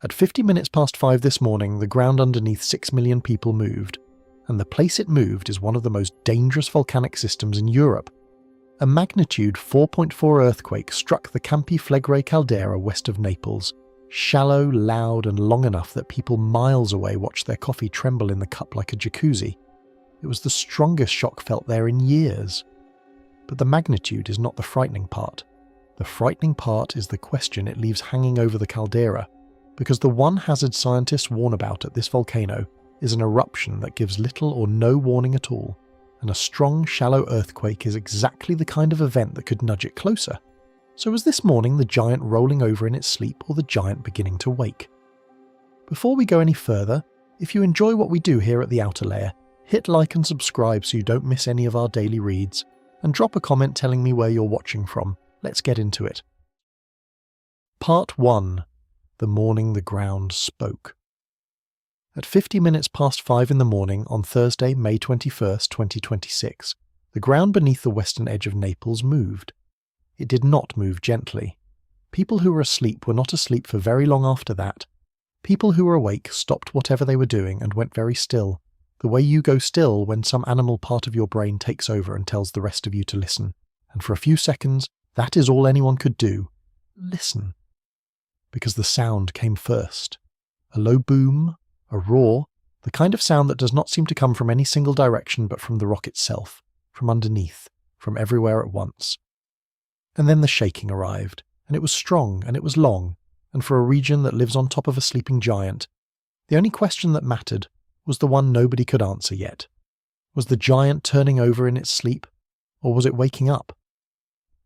At 50 minutes past 5 this morning, the ground underneath 6 million people moved, and the place it moved is one of the most dangerous volcanic systems in Europe. A magnitude 4.4 earthquake struck the Campi Flegrei caldera west of Naples, shallow, loud and long enough that people miles away watched their coffee tremble in the cup like a jacuzzi. It was the strongest shock felt there in years. But the magnitude is not the frightening part. The frightening part is the question it leaves hanging over the caldera, because the one hazard scientists warn about at this volcano is an eruption that gives little or no warning at all, and a strong, shallow earthquake is exactly the kind of event that could nudge it closer. So was this morning the giant rolling over in its sleep or the giant beginning to wake? Before we go any further, if you enjoy what we do here at The Outer Layer, hit like and subscribe so you don't miss any of our daily reads, and drop a comment telling me where you're watching from. Let's get into it. Part 1. The morning the ground spoke. At 50 minutes past 5 in the morning on Thursday, May 21st, 2026, the ground beneath the western edge of Naples moved. It did not move gently. People who were asleep were not asleep for very long after that. People who were awake stopped whatever they were doing and went very still, the way you go still when some animal part of your brain takes over and tells the rest of you to listen. And for a few seconds, that is all anyone could do. Listen. Because the sound came first. A low boom, a roar, the kind of sound that does not seem to come from any single direction but from the rock itself, from underneath, from everywhere at once. And then the shaking arrived, and it was strong and it was long, and for a region that lives on top of a sleeping giant, the only question that mattered was the one nobody could answer yet. Was the giant turning over in its sleep, or was it waking up?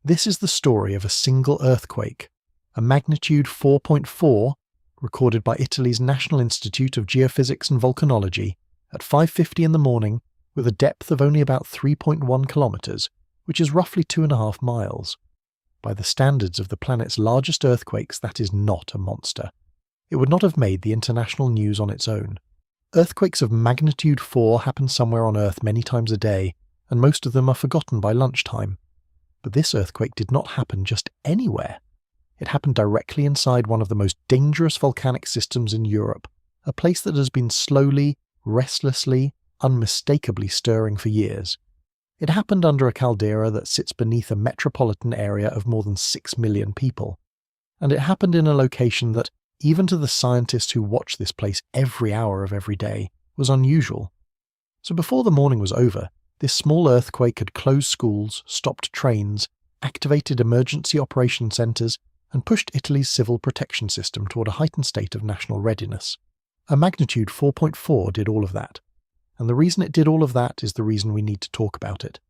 This is the story of a single earthquake, a magnitude 4.4, recorded by Italy's National Institute of Geophysics and Volcanology at 5:50 in the morning with a depth of only about 3.1 kilometres, which is roughly 2.5 miles. By the standards of the planet's largest earthquakes, that is not a monster. It would not have made the international news on its own. Earthquakes of magnitude 4 happen somewhere on Earth many times a day, and most of them are forgotten by lunchtime. But this earthquake did not happen just anywhere. It happened directly inside one of the most dangerous volcanic systems in Europe, a place that has been slowly, restlessly, unmistakably stirring for years. It happened under a caldera that sits beneath a metropolitan area of more than 6 million people. And it happened in a location that, even to the scientists who watch this place every hour of every day, was unusual. So before the morning was over, this small earthquake had closed schools, stopped trains, activated emergency operation centres, and pushed Italy's civil protection system toward a heightened state of national readiness. A magnitude 4.4 did all of that. And the reason it did all of that is the reason we need to talk about it.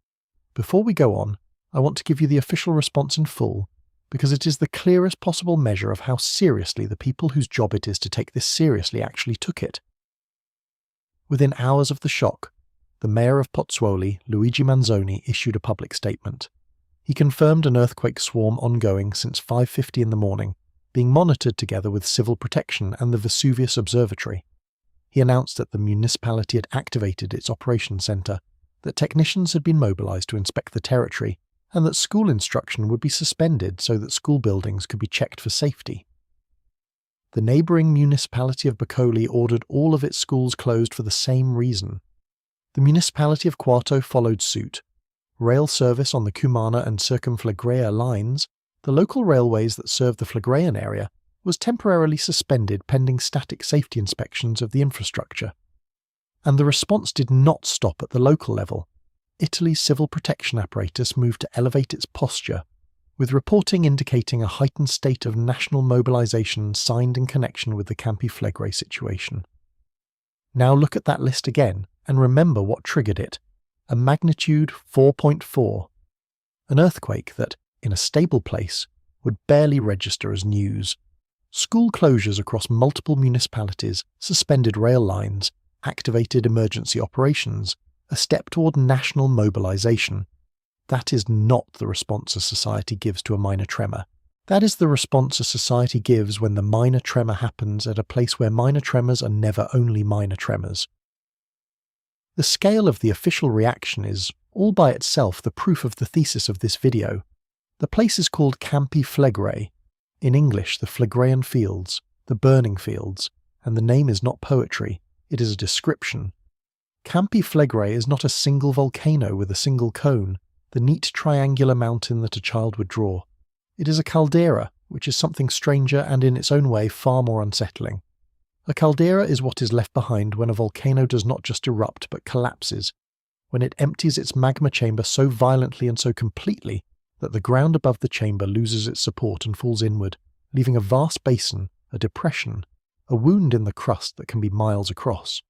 Before we go on, I want to give you the official response in full, because it is the clearest possible measure of how seriously the people whose job it is to take this seriously actually took it. Within hours of the shock, the mayor of Pozzuoli, Luigi Manzoni, issued a public statement. He confirmed an earthquake swarm ongoing since 5:50 in the morning, being monitored together with civil protection and the Vesuvius Observatory. He announced that the municipality had activated its operations centre, that technicians had been mobilised to inspect the territory, and that school instruction would be suspended so that school buildings could be checked for safety. The neighbouring municipality of Boccoli ordered all of its schools closed for the same reason. The municipality of Quarto followed suit. Rail service on the Cumana and Circumflegrei lines, the local railways that serve the Flegreian area, was temporarily suspended pending static safety inspections of the infrastructure. And the response did not stop at the local level. Italy's civil protection apparatus moved to elevate its posture, with reporting indicating a heightened state of national mobilisation signed in connection with the Campi Flegrei situation. Now look at that list again and remember what triggered it. A magnitude 4.4. An earthquake that, in a stable place, would barely register as news. School closures across multiple municipalities, suspended rail lines, activated emergency operations, a step toward national mobilisation. That is not the response a society gives to a minor tremor. That is the response a society gives when the minor tremor happens at a place where minor tremors are never only minor tremors. The scale of the official reaction is, all by itself, the proof of the thesis of this video. The place is called Campi Flegrei, in English the Phlegreian Fields, the burning fields, and the name is not poetry, it is a description. Campi Flegrei is not a single volcano with a single cone, the neat triangular mountain that a child would draw. It is a caldera, which is something stranger and in its own way far more unsettling. A caldera is what is left behind when a volcano does not just erupt but collapses, when it empties its magma chamber so violently and so completely that the ground above the chamber loses its support and falls inward, leaving a vast basin, a depression, a wound in the crust that can be miles across.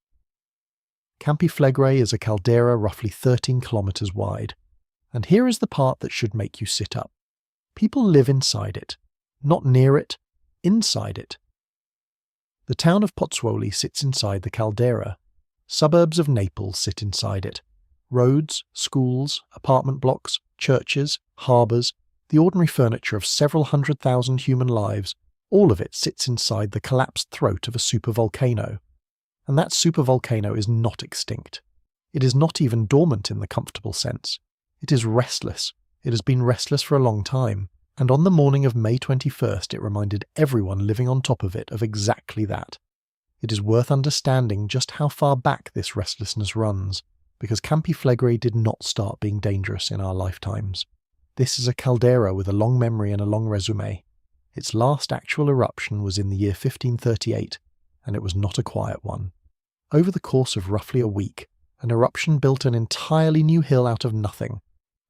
Campi Flegrei is a caldera roughly 13 kilometres wide, and here is the part that should make you sit up. People live inside it, not near it, inside it. The town of Pozzuoli sits inside the caldera. Suburbs of Naples sit inside it. Roads, schools, apartment blocks, churches, harbours, the ordinary furniture of several 100,000 human lives, all of it sits inside the collapsed throat of a supervolcano. And that supervolcano is not extinct. It is not even dormant in the comfortable sense. It is restless. It has been restless for a long time. And on the morning of May 21st, it reminded everyone living on top of it of exactly that. It is worth understanding just how far back this restlessness runs, because Campi Flegrei did not start being dangerous in our lifetimes. This is a caldera with a long memory and a long resume. Its last actual eruption was in the year 1538, and it was not a quiet one. Over the course of roughly a week, an eruption built an entirely new hill out of nothing,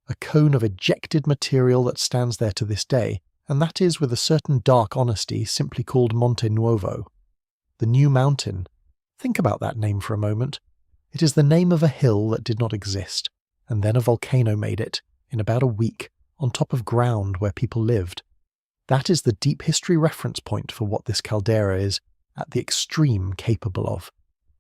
a cone of ejected material that stands there to this day, and that is with a certain dark honesty simply called Monte Nuovo. The New Mountain. Think about that name for a moment. It is the name of a hill that did not exist, and then a volcano made it, in about a week, on top of ground where people lived. That is the deep history reference point for what this caldera is, at the extreme, capable of.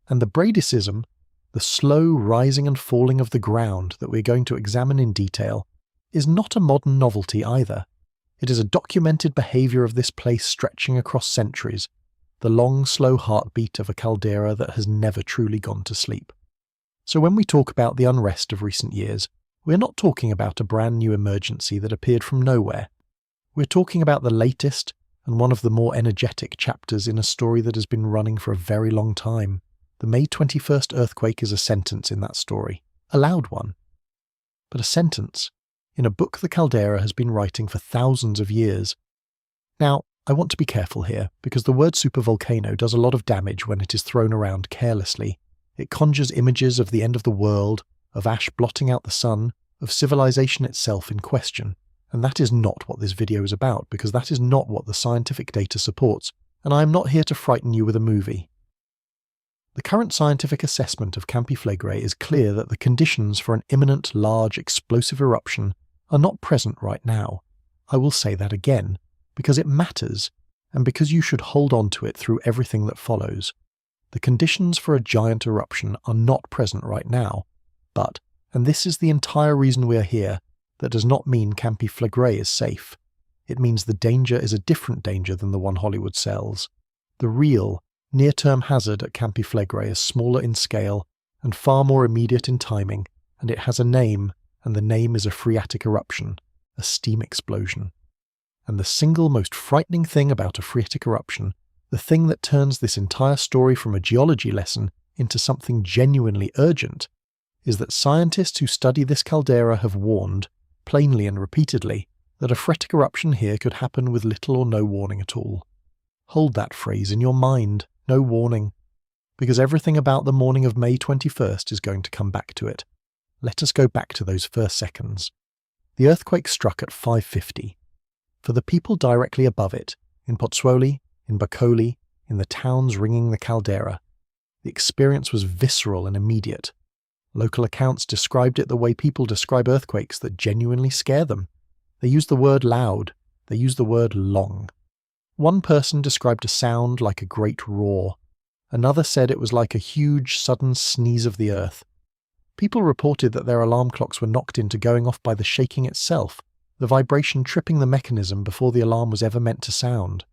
And the Bradycism, the slow rising and falling of the ground that we're going to examine in detail, is not a modern novelty either. It is a documented behaviour of this place stretching across centuries, the long, slow heartbeat of a caldera that has never truly gone to sleep. So when we talk about the unrest of recent years, we're not talking about a brand new emergency that appeared from nowhere. We're talking about the latest and one of the more energetic chapters in a story that has been running for a very long time. The May 21st earthquake is a sentence in that story, a loud one. But a sentence in a book the caldera has been writing for thousands of years. Now, I want to be careful here, because the word supervolcano does a lot of damage when it is thrown around carelessly. It conjures images of the end of the world, of ash blotting out the sun, of civilization itself in question. And that is not what this video is about, because that is not what the scientific data supports, and I am not here to frighten you with a movie. The current scientific assessment of Campi Flegrei is clear that the conditions for an imminent, large, explosive eruption are not present right now. I will say that again, because it matters, and because you should hold on to it through everything that follows. The conditions for a giant eruption are not present right now, but, and this is the entire reason we are here, that does not mean Campi Flegrei is safe. It means the danger is a different danger than the one Hollywood sells. The real, near-term hazard at Campi Flegrei is smaller in scale and far more immediate in timing, and it has a name, and the name is a phreatic eruption, a steam explosion. And the single most frightening thing about a phreatic eruption, the thing that turns this entire story from a geology lesson into something genuinely urgent, is that scientists who study this caldera have warned, plainly and repeatedly, that a phreatic eruption here could happen with little or no warning at all. Hold that phrase in your mind. No warning, because everything about the morning of May 21st is going to come back to it. Let us go back to those first seconds. The earthquake struck at 5:50. For the people directly above it, in Pozzuoli, in Boccoli, in the towns ringing the caldera, the experience was visceral and immediate. Local accounts described it the way people describe earthquakes that genuinely scare them. They use the word loud, they use the word long. One person described a sound like a great roar. Another said it was like a huge, sudden sneeze of the earth. People reported that their alarm clocks were knocked into going off by the shaking itself, the vibration tripping the mechanism before the alarm was ever meant to sound.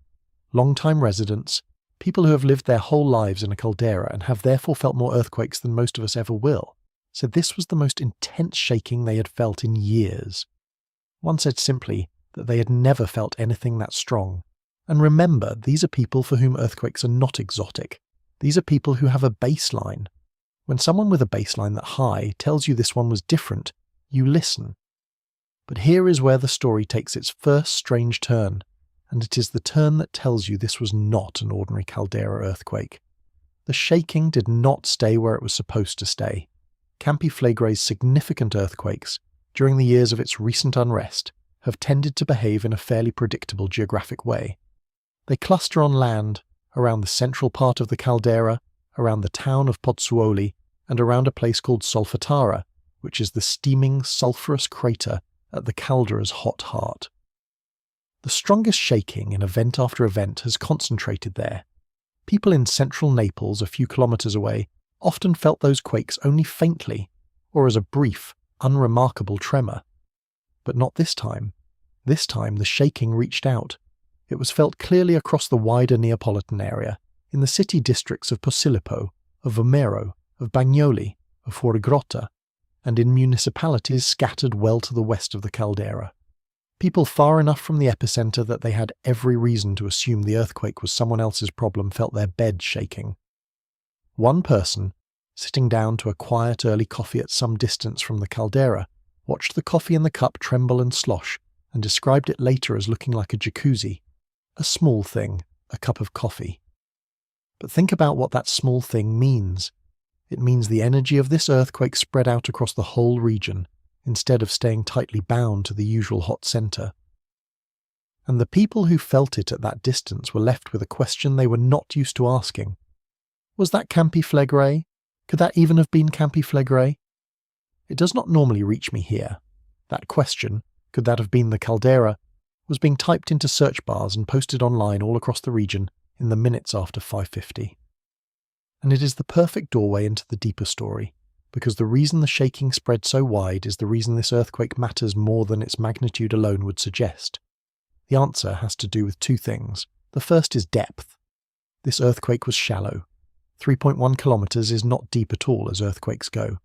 Long-time residents, people who have lived their whole lives in a caldera and have therefore felt more earthquakes than most of us ever will, said this was the most intense shaking they had felt in years. One said simply that they had never felt anything that strong, And remember, these are people for whom earthquakes are not exotic. These are people who have a baseline. When someone with a baseline that high tells you this one was different, you listen. But here is where the story takes its first strange turn, and it is the turn that tells you this was not an ordinary caldera earthquake. The shaking did not stay where it was supposed to stay. Campi Flegrei's significant earthquakes, during the years of its recent unrest, have tended to behave in a fairly predictable geographic way. They cluster on land, around the central part of the caldera, around the town of Pozzuoli, and around a place called Solfatara, which is the steaming, sulphurous crater at the caldera's hot heart. The strongest shaking in event after event has concentrated there. People in central Naples, a few kilometres away, often felt those quakes only faintly, or as a brief, unremarkable tremor. But not this time. This time the shaking reached out. It was felt clearly across the wider Neapolitan area, in the city districts of Posillipo, of Vomero, of Bagnoli, of Fuorigrotta, and in municipalities scattered well to the west of the caldera. People far enough from the epicenter that they had every reason to assume the earthquake was someone else's problem felt their bed shaking. One person, sitting down to a quiet early coffee at some distance from the caldera, watched the coffee in the cup tremble and slosh, and described it later as looking like a jacuzzi. A small thing, a cup of coffee. But think about what that small thing means. It means the energy of this earthquake spread out across the whole region, instead of staying tightly bound to the usual hot center. And the people who felt it at that distance were left with a question they were not used to asking. Was that Campi Flegrei? Could that even have been Campi Flegrei? It does not normally reach me here. That question, could that have been the caldera, was being typed into search bars and posted online all across the region in the minutes after 5:50. And it is the perfect doorway into the deeper story, because the reason the shaking spread so wide is the reason this earthquake matters more than its magnitude alone would suggest. The answer has to do with two things. The first is depth. This earthquake was shallow. 3.1 kilometres is not deep at all as earthquakes go.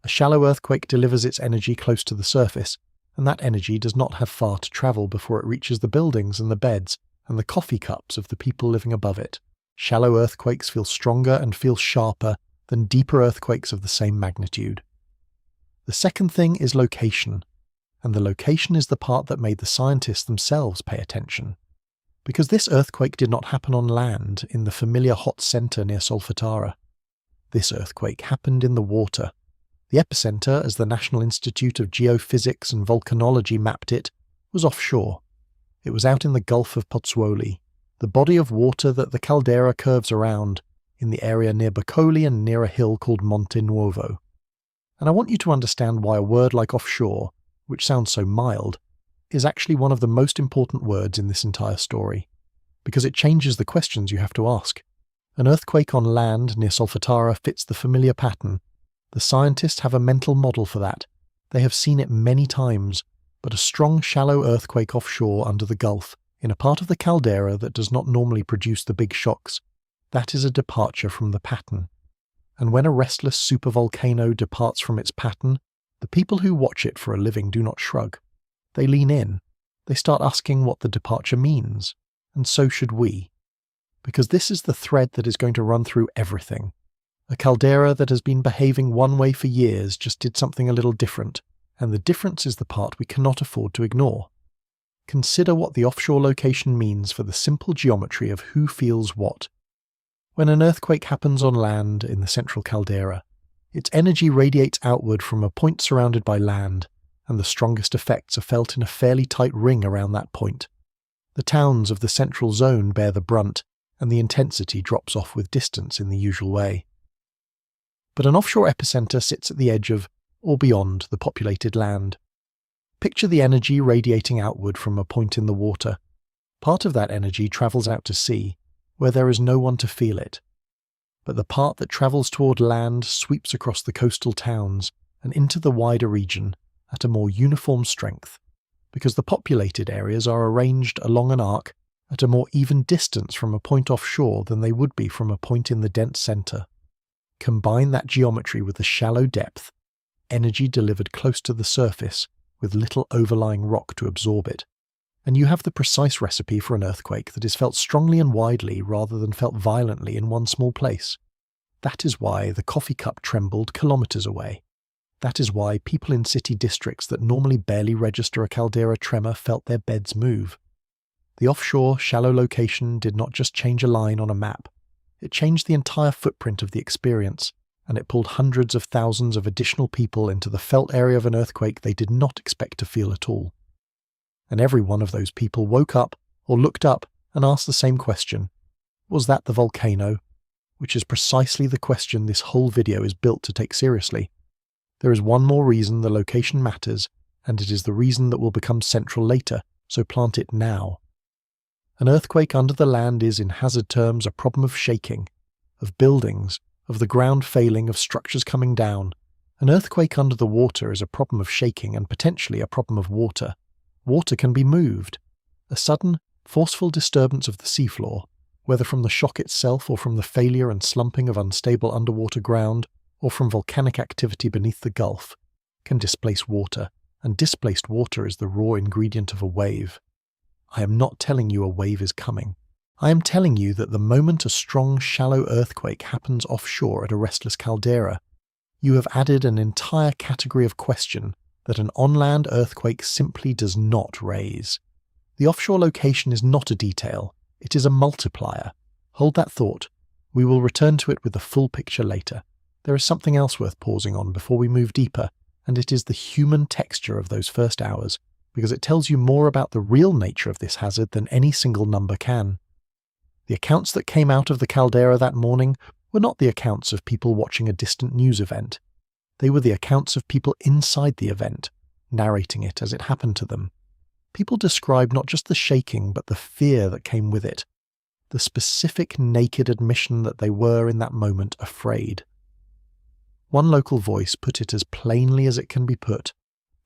A shallow earthquake delivers its energy close to the surface, and that energy does not have far to travel before it reaches the buildings and the beds and the coffee cups of the people living above it. Shallow earthquakes feel stronger and feel sharper than deeper earthquakes of the same magnitude. The second thing is location, and the location is the part that made the scientists themselves pay attention. Because this earthquake did not happen on land in the familiar hot centre near Solfatara. This earthquake happened in the water. The epicenter, as the National Institute of Geophysics and Volcanology mapped it, was offshore. It was out in the Gulf of Pozzuoli, the body of water that the caldera curves around, in the area near Boccoli and near a hill called Monte Nuovo. And I want you to understand why a word like offshore, which sounds so mild, is actually one of the most important words in this entire story, because it changes the questions you have to ask. An earthquake on land near Solfatara fits the familiar pattern. The scientists have a mental model for that. They have seen it many times, but a strong shallow earthquake offshore under the Gulf, in a part of the caldera that does not normally produce the big shocks, that is a departure from the pattern. And when a restless supervolcano departs from its pattern, the people who watch it for a living do not shrug. They lean in. They start asking what the departure means, and so should we. Because this is the thread that is going to run through everything. A caldera that has been behaving one way for years just did something a little different, and the difference is the part we cannot afford to ignore. Consider what the offshore location means for the simple geometry of who feels what. When an earthquake happens on land in the central caldera, its energy radiates outward from a point surrounded by land, and the strongest effects are felt in a fairly tight ring around that point. The towns of the central zone bear the brunt, and the intensity drops off with distance in the usual way. But an offshore epicenter sits at the edge of, or beyond, the populated land. Picture the energy radiating outward from a point in the water. Part of that energy travels out to sea, where there is no one to feel it. But the part that travels toward land sweeps across the coastal towns and into the wider region at a more uniform strength, because the populated areas are arranged along an arc at a more even distance from a point offshore than they would be from a point in the dense center. Combine that geometry with the shallow depth, energy delivered close to the surface with little overlying rock to absorb it, and you have the precise recipe for an earthquake that is felt strongly and widely rather than felt violently in one small place. That is why the coffee cup trembled kilometres away. That is why people in city districts that normally barely register a caldera tremor felt their beds move. The offshore, shallow location did not just change a line on a map. It changed the entire footprint of the experience, and it pulled hundreds of thousands of additional people into the felt area of an earthquake they did not expect to feel at all. And every one of those people woke up or looked up and asked the same question. Was that the volcano? Which is precisely the question this whole video is built to take seriously. There is one more reason the location matters, and it is the reason that will become central later, so plant it now. An earthquake under the land is, in hazard terms, a problem of shaking, of buildings, of the ground failing, of structures coming down. An earthquake under the water is a problem of shaking and potentially a problem of water. Water can be moved. A sudden, forceful disturbance of the seafloor, whether from the shock itself or from the failure and slumping of unstable underwater ground, or from volcanic activity beneath the Gulf, can displace water, and displaced water is the raw ingredient of a wave. I am not telling you a wave is coming. I am telling you that the moment a strong, shallow earthquake happens offshore at a restless caldera, you have added an entire category of question that an on-land earthquake simply does not raise. The offshore location is not a detail, it is a multiplier. Hold that thought. We will return to it with the full picture later. There is something else worth pausing on before we move deeper, and it is the human texture of those first hours, because it tells you more about the real nature of this hazard than any single number can. The accounts that came out of the caldera that morning were not the accounts of people watching a distant news event. They were the accounts of people inside the event, narrating it as it happened to them. People described not just the shaking, but the fear that came with it, the specific naked admission that they were in that moment afraid. One local voice put it as plainly as it can be put,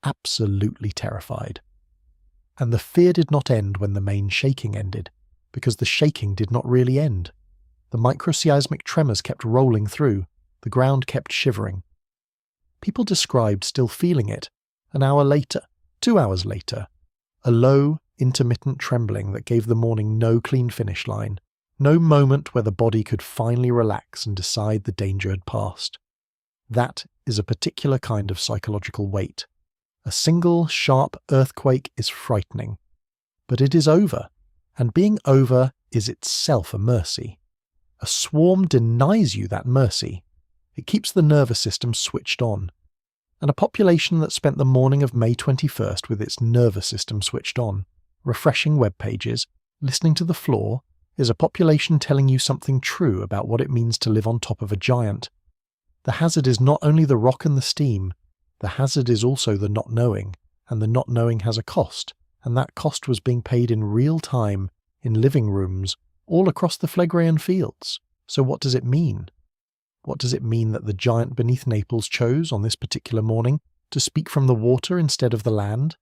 absolutely terrified. And the fear did not end when the main shaking ended, because the shaking did not really end. The microseismic tremors kept rolling through, the ground kept shivering. People described still feeling it, an hour later, 2 hours later, a low, intermittent trembling that gave the morning no clean finish line, no moment where the body could finally relax and decide the danger had passed. That is a particular kind of psychological weight. A single, sharp earthquake is frightening. But it is over, and being over is itself a mercy. A swarm denies you that mercy. It keeps the nervous system switched on. And a population that spent the morning of May 21st with its nervous system switched on, refreshing web pages, listening to the floor, is a population telling you something true about what it means to live on top of a giant. The hazard is not only the rock and the steam, the hazard is also the not knowing, and the not knowing has a cost, and that cost was being paid in real time, in living rooms, all across the Flegreian fields. So what does it mean? What does it mean that the giant beneath Naples chose, on this particular morning, to speak from the water instead of the land?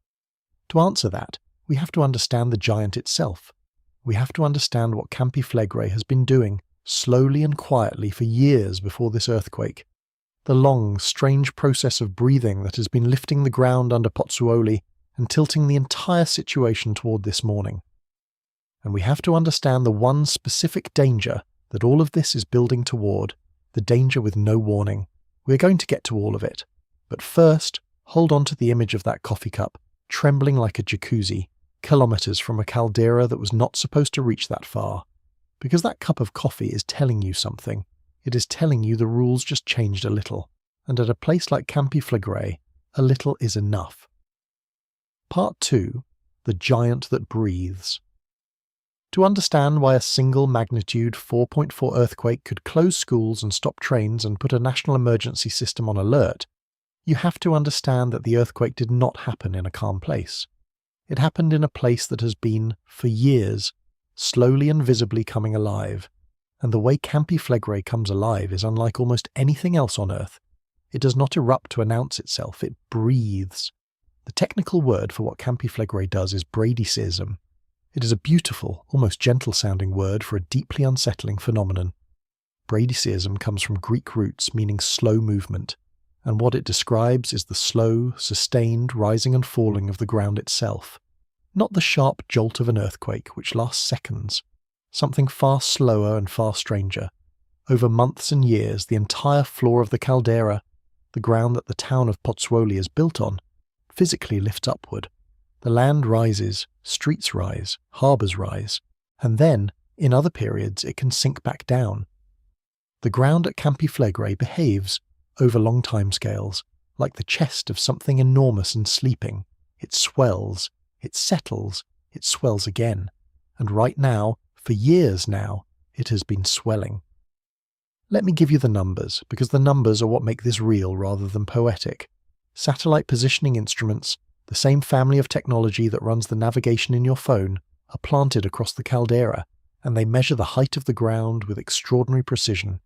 To answer that, we have to understand the giant itself. We have to understand what Campi Flegrei has been doing, slowly and quietly for years before this earthquake. The long, strange process of breathing that has been lifting the ground under Pozzuoli and tilting the entire situation toward this morning. And we have to understand the one specific danger that all of this is building toward, the danger with no warning. We're going to get to all of it. But first, hold on to the image of that coffee cup, trembling like a jacuzzi, kilometres from a caldera that was not supposed to reach that far. Because that cup of coffee is telling you something. It is telling you the rules just changed a little, and at a place like Campi Flegrei, a little is enough. Part 2. The Giant That Breathes. To understand why a single magnitude 4.4 earthquake could close schools and stop trains and put a national emergency system on alert, you have to understand that the earthquake did not happen in a calm place. It happened in a place that has been, for years, slowly and visibly coming alive. And the way Campi Flegrei comes alive is unlike almost anything else on Earth. It does not erupt to announce itself, it breathes. The technical word for what Campi Flegrei does is bradyseism. It is a beautiful, almost gentle-sounding word for a deeply unsettling phenomenon. Bradyseism comes from Greek roots meaning slow movement, and what it describes is the slow, sustained rising and falling of the ground itself. Not the sharp jolt of an earthquake, which lasts seconds. Something far slower and far stranger. Over months and years, the entire floor of the Caldera, the ground that the town of Pozzuoli is built on, physically lifts upward. The land rises, streets rise, harbours rise, and then, in other periods, it can sink back down. The ground at Campi Flegrei behaves, over long timescales, like the chest of something enormous and sleeping. It swells, it settles, it swells again, and right now, for years now, it has been swelling. Let me give you the numbers, because the numbers are what make this real rather than poetic. Satellite positioning instruments, the same family of technology that runs the navigation in your phone, are planted across the Caldera, and they measure the height of the ground with extraordinary precision.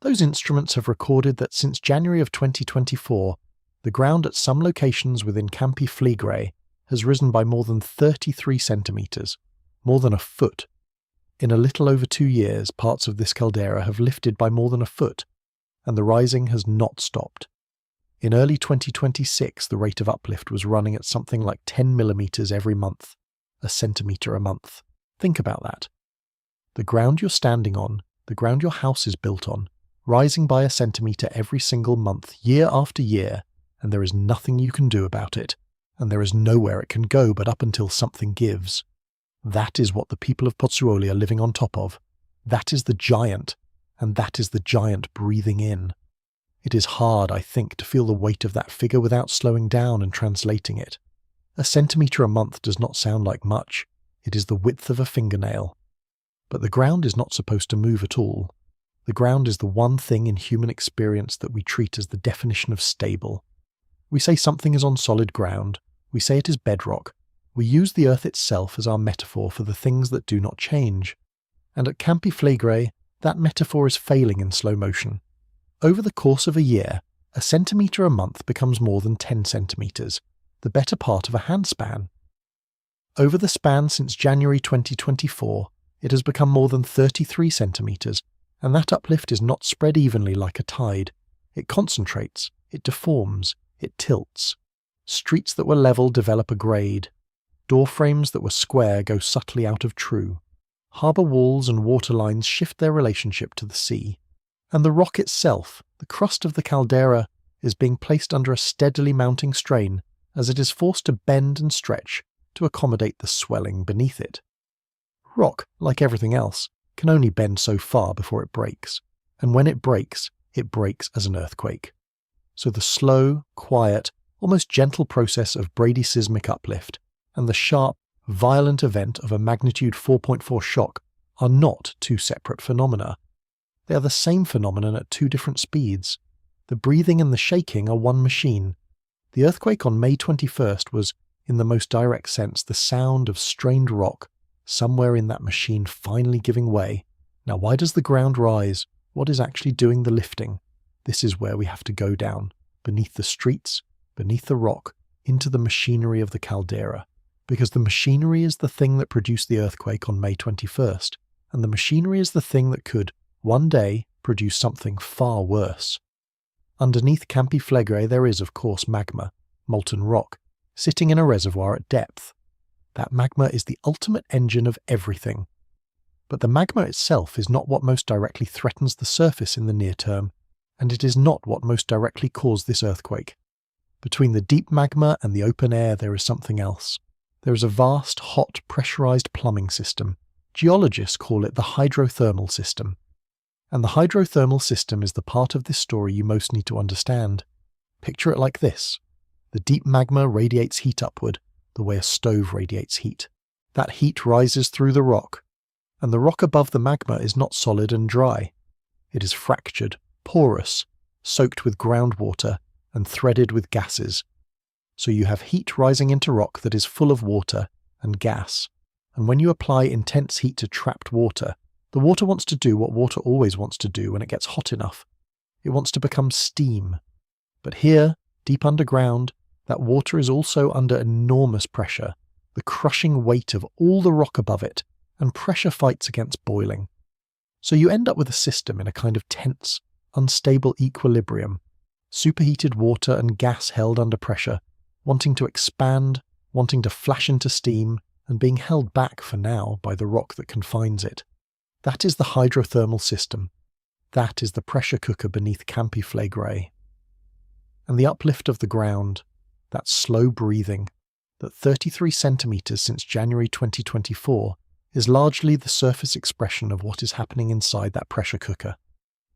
Those instruments have recorded that since January of 2024, the ground at some locations within Campi Flegrei has risen by more than 33 centimetres, more than a foot. In a little over 2 years, parts of this caldera have lifted by more than a foot, and the rising has not stopped. In early 2026, the rate of uplift was running at something like 10 millimetres every month, a centimetre a month. Think about that. The ground you're standing on, the ground your house is built on, rising by a centimetre every single month, year after year, and there is nothing you can do about it, and there is nowhere it can go but up until something gives. That is what the people of Pozzuoli are living on top of. That is the giant, and that is the giant breathing in. It is hard, I think, to feel the weight of that figure without slowing down and translating it. A centimetre a month does not sound like much. It is the width of a fingernail. But the ground is not supposed to move at all. The ground is the one thing in human experience that we treat as the definition of stable. We say something is on solid ground. We say it is bedrock. We use the earth itself as our metaphor for the things that do not change. And at Campi Flegrei, that metaphor is failing in slow motion. Over the course of a year, a centimetre a month becomes more than 10 centimetres, the better part of a handspan. Over the span since January 2024, it has become more than 33 centimetres, and that uplift is not spread evenly like a tide. It concentrates, it deforms, it tilts. Streets that were level develop a grade. Door frames that were square go subtly out of true. Harbour walls and water lines shift their relationship to the sea. And the rock itself, the crust of the caldera, is being placed under a steadily mounting strain as it is forced to bend and stretch to accommodate the swelling beneath it. Rock, like everything else, can only bend so far before it breaks, and when it breaks as an earthquake. So the slow, quiet, almost gentle process of bradyseismic uplift and the sharp, violent event of a magnitude 4.4 shock are not two separate phenomena. They are the same phenomenon at two different speeds. The breathing and the shaking are one machine. The earthquake on May 21st was, in the most direct sense, the sound of strained rock, somewhere in that machine finally giving way. Now, why does the ground rise? What is actually doing the lifting? This is where we have to go down, beneath the streets, beneath the rock, into the machinery of the caldera. Because the machinery is the thing that produced the earthquake on May 21st, and the machinery is the thing that could, one day, produce something far worse. Underneath Campi Flegrei there is, of course, magma, molten rock, sitting in a reservoir at depth. That magma is the ultimate engine of everything. But the magma itself is not what most directly threatens the surface in the near term, and it is not what most directly caused this earthquake. Between the deep magma and the open air there is something else. There is a vast, hot, pressurized plumbing system. Geologists call it the hydrothermal system. And the hydrothermal system is the part of this story you most need to understand. Picture it like this. The deep magma radiates heat upward, the way a stove radiates heat. That heat rises through the rock, and the rock above the magma is not solid and dry. It is fractured, porous, soaked with groundwater, and threaded with gases. So you have heat rising into rock that is full of water and gas, and when you apply intense heat to trapped water, the water wants to do what water always wants to do when it gets hot enough. It wants to become steam. But here, deep underground, that water is also under enormous pressure, the crushing weight of all the rock above it, and pressure fights against boiling. So you end up with a system in a kind of tense, unstable equilibrium, superheated water and gas held under pressure, wanting to expand, wanting to flash into steam and being held back for now by the rock that confines it. That is the hydrothermal system. That is the pressure cooker beneath Campi Flegrei. And the uplift of the ground, that slow breathing, that 33 centimetres since January 2024, is largely the surface expression of what is happening inside that pressure cooker.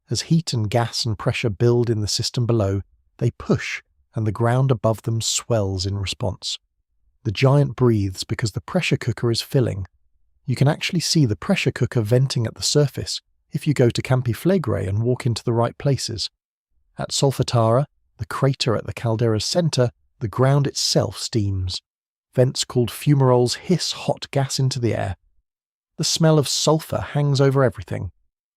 As heat and gas and pressure build in the system below, they push and the ground above them swells in response. The giant breathes because the pressure cooker is filling. You can actually see the pressure cooker venting at the surface if you go to Campi Flegrei and walk into the right places. At Solfatara, the crater at the Caldera's centre, the ground itself steams. Vents called fumaroles hiss hot gas into the air. The smell of sulphur hangs over everything.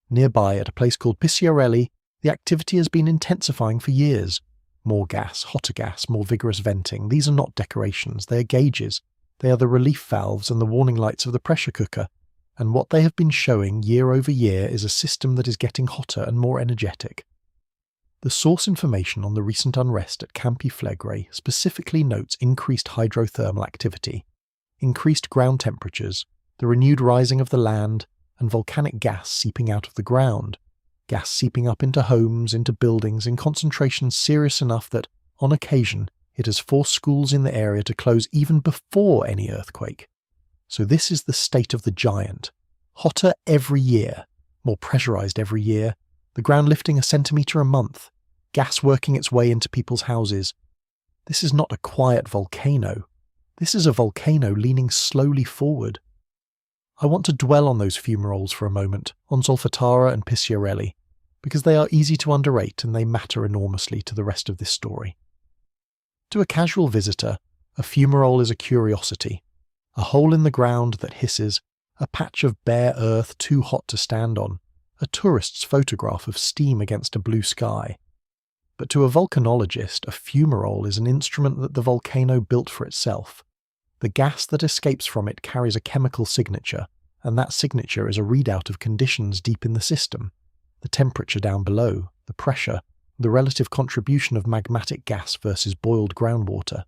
Nearby, at a place called Picciarelli, the activity has been intensifying for years. More gas, hotter gas, more vigorous venting. These are not decorations, they are gauges. They are the relief valves and the warning lights of the pressure cooker. And what they have been showing year over year is a system that is getting hotter and more energetic. The source information on the recent unrest at Campi Flegrei specifically notes increased hydrothermal activity, increased ground temperatures, the renewed rising of the land, and volcanic gas seeping out of the ground. Gas seeping up into homes, into buildings, in concentrations serious enough that, on occasion, it has forced schools in the area to close even before any earthquake. So this is the state of the giant. Hotter every year, more pressurized every year, the ground lifting a centimetre a month, gas working its way into people's houses. This is not a quiet volcano. This is a volcano leaning slowly forward. I want to dwell on those fumaroles for a moment, on Solfatara and Picciarelli, because they are easy to underrate and they matter enormously to the rest of this story. To a casual visitor, a fumarole is a curiosity, a hole in the ground that hisses, a patch of bare earth too hot to stand on, a tourist's photograph of steam against a blue sky. But to a volcanologist, a fumarole is an instrument that the volcano built for itself. The gas that escapes from it carries a chemical signature, and that signature is a readout of conditions deep in the system. The temperature down below, the pressure, the relative contribution of magmatic gas versus boiled groundwater.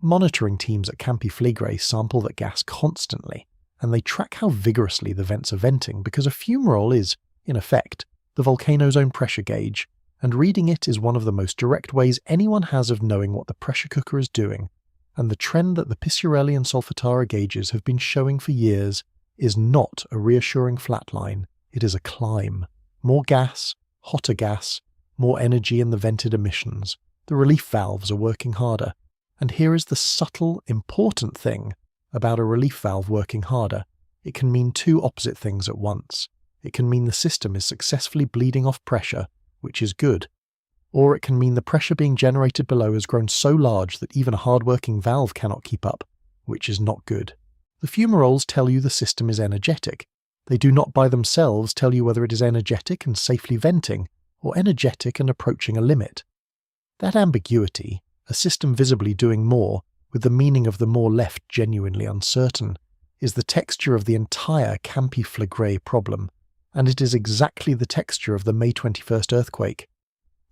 Monitoring teams at Campi Flegrei sample that gas constantly, and they track how vigorously the vents are venting because a fumarole is, in effect, the volcano's own pressure gauge, and reading it is one of the most direct ways anyone has of knowing what the pressure cooker is doing, and the trend that the Picciarelli and Solfatara gauges have been showing for years is not a reassuring flatline, it is a climb. More gas, hotter gas, more energy in the vented emissions. The relief valves are working harder. And here is the subtle, important thing about a relief valve working harder. It can mean two opposite things at once. It can mean the system is successfully bleeding off pressure, which is good. Or it can mean the pressure being generated below has grown so large that even a hard-working valve cannot keep up, which is not good. The fumaroles tell you the system is energetic. They do not by themselves tell you whether it is energetic and safely venting, or energetic and approaching a limit. That ambiguity, a system visibly doing more, with the meaning of the more left genuinely uncertain, is the texture of the entire Campi Flegrei problem, and it is exactly the texture of the May 21st earthquake.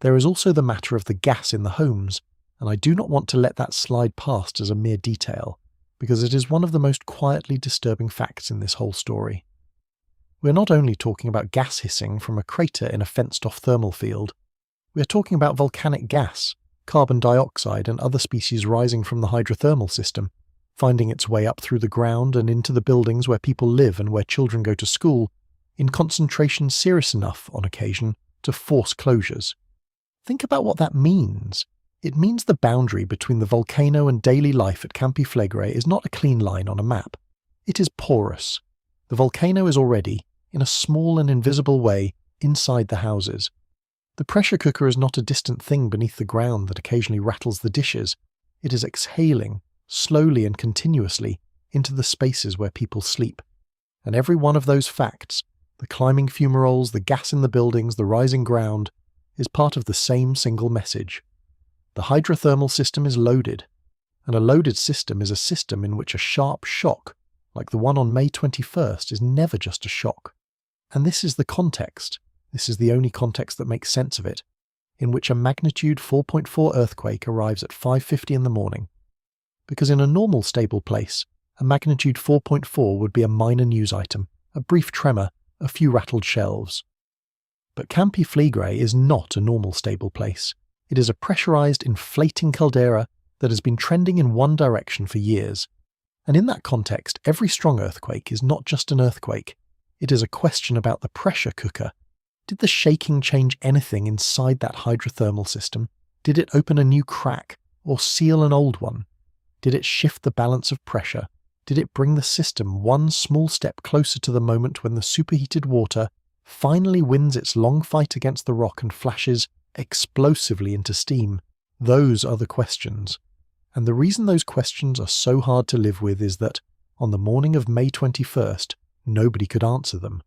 There is also the matter of the gas in the homes, and I do not want to let that slide past as a mere detail, because it is one of the most quietly disturbing facts in this whole story. We are not only talking about gas hissing from a crater in a fenced-off thermal field, we are talking about volcanic gas, carbon dioxide and other species rising from the hydrothermal system, finding its way up through the ground and into the buildings where people live and where children go to school, in concentrations serious enough, on occasion, to force closures. Think about what that means. It means the boundary between the volcano and daily life at Campi Flegrei is not a clean line on a map. It is porous. The volcano is already, in a small and invisible way, inside the houses. The pressure cooker is not a distant thing beneath the ground that occasionally rattles the dishes. It is exhaling, slowly and continuously, into the spaces where people sleep. And every one of those facts, the climbing fumaroles, the gas in the buildings, the rising ground, is part of the same single message. The hydrothermal system is loaded, and a loaded system is a system in which a sharp shock, like the one on May 21st, is never just a shock. And this is the context, this is the only context that makes sense of it, in which a magnitude 4.4 earthquake arrives at 5:50 in the morning. because in a normal stable place, a magnitude 4.4 would be a minor news item, a brief tremor, a few rattled shelves. But Campi Flegrei is not a normal stable place. It is a pressurized, inflating caldera that has been trending in one direction for years. And in that context, every strong earthquake is not just an earthquake. It is a question about the pressure cooker. Did the shaking change anything inside that hydrothermal system? Did it open a new crack or seal an old one? Did it shift the balance of pressure? Did it bring the system one small step closer to the moment when the superheated water finally wins its long fight against the rock and flashes explosively into steam? Those are the questions. And the reason those questions are so hard to live with is that, on the morning of May 21st, nobody could answer them.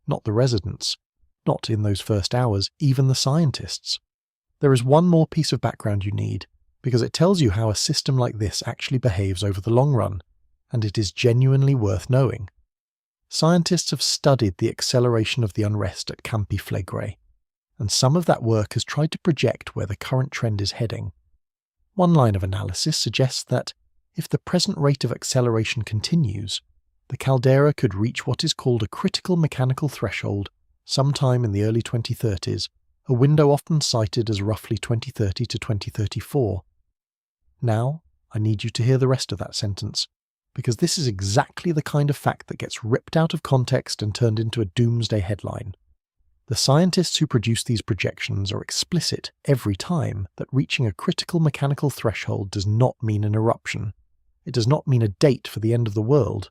Not the residents. Not in those first hours, even the scientists. There is one more piece of background you need, because it tells you how a system like this actually behaves over the long run, and it is genuinely worth knowing. Scientists have studied the acceleration of the unrest at Campi Flegrei, and some of that work has tried to project where the current trend is heading. One line of analysis suggests that, if the present rate of acceleration continues, the caldera could reach what is called a critical mechanical threshold sometime in the early 2030s, a window often cited as roughly 2030 to 2034. Now, I need you to hear the rest of that sentence, because this is exactly the kind of fact that gets ripped out of context and turned into a doomsday headline. The scientists who produce these projections are explicit every time that reaching a critical mechanical threshold does not mean an eruption. It does not mean a date for the end of the world.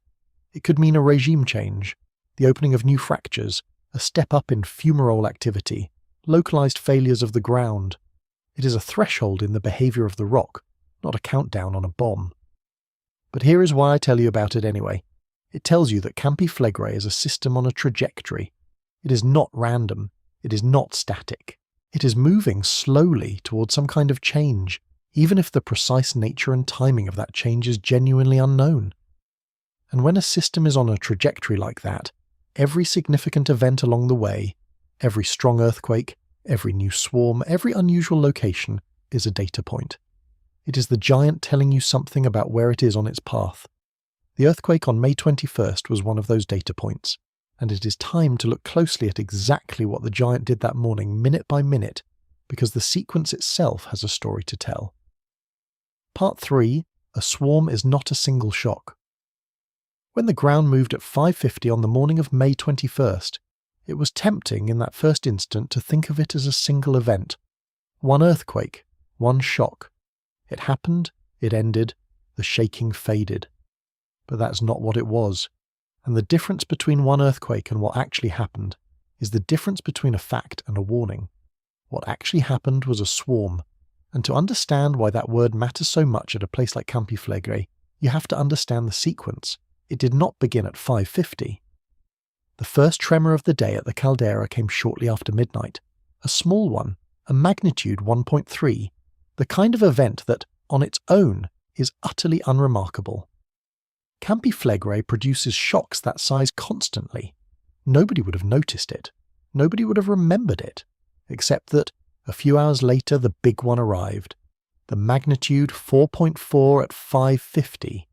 It could mean a regime change, the opening of new fractures, a step up in fumarole activity, localized failures of the ground. It is a threshold in the behavior of the rock, not a countdown on a bomb. But here is why I tell you about it anyway. It tells you that Campi Flegrei is a system on a trajectory. It is not random. It is not static. It is moving slowly towards some kind of change, even if the precise nature and timing of that change is genuinely unknown. And when a system is on a trajectory like that, every significant event along the way, every strong earthquake, every new swarm, every unusual location is a data point. It is the giant telling you something about where it is on its path. The earthquake on May 21st was one of those data points, and it is time to look closely at exactly what the giant did that morning minute by minute, because the sequence itself has a story to tell. Part 3. A swarm is not a single shock. When the ground moved at 5:50 on the morning of May 21st, it was tempting in that first instant to think of it as a single event. One earthquake, one shock. It happened, it ended, the shaking faded. But that's not what it was. And the difference between one earthquake and what actually happened is the difference between a fact and a warning. What actually happened was a swarm. And to understand why that word matters so much at a place like Campi Flegrei, you have to understand the sequence. It did not begin at 5:50. The first tremor of the day at the caldera came shortly after midnight. A small one, a magnitude 1.3, the kind of event that, on its own, is utterly unremarkable. Campi Flegrei produces shocks that size constantly. Nobody would have noticed it. Nobody would have remembered it, except that, a few hours later, the big one arrived. The magnitude 4.4 at 5:50.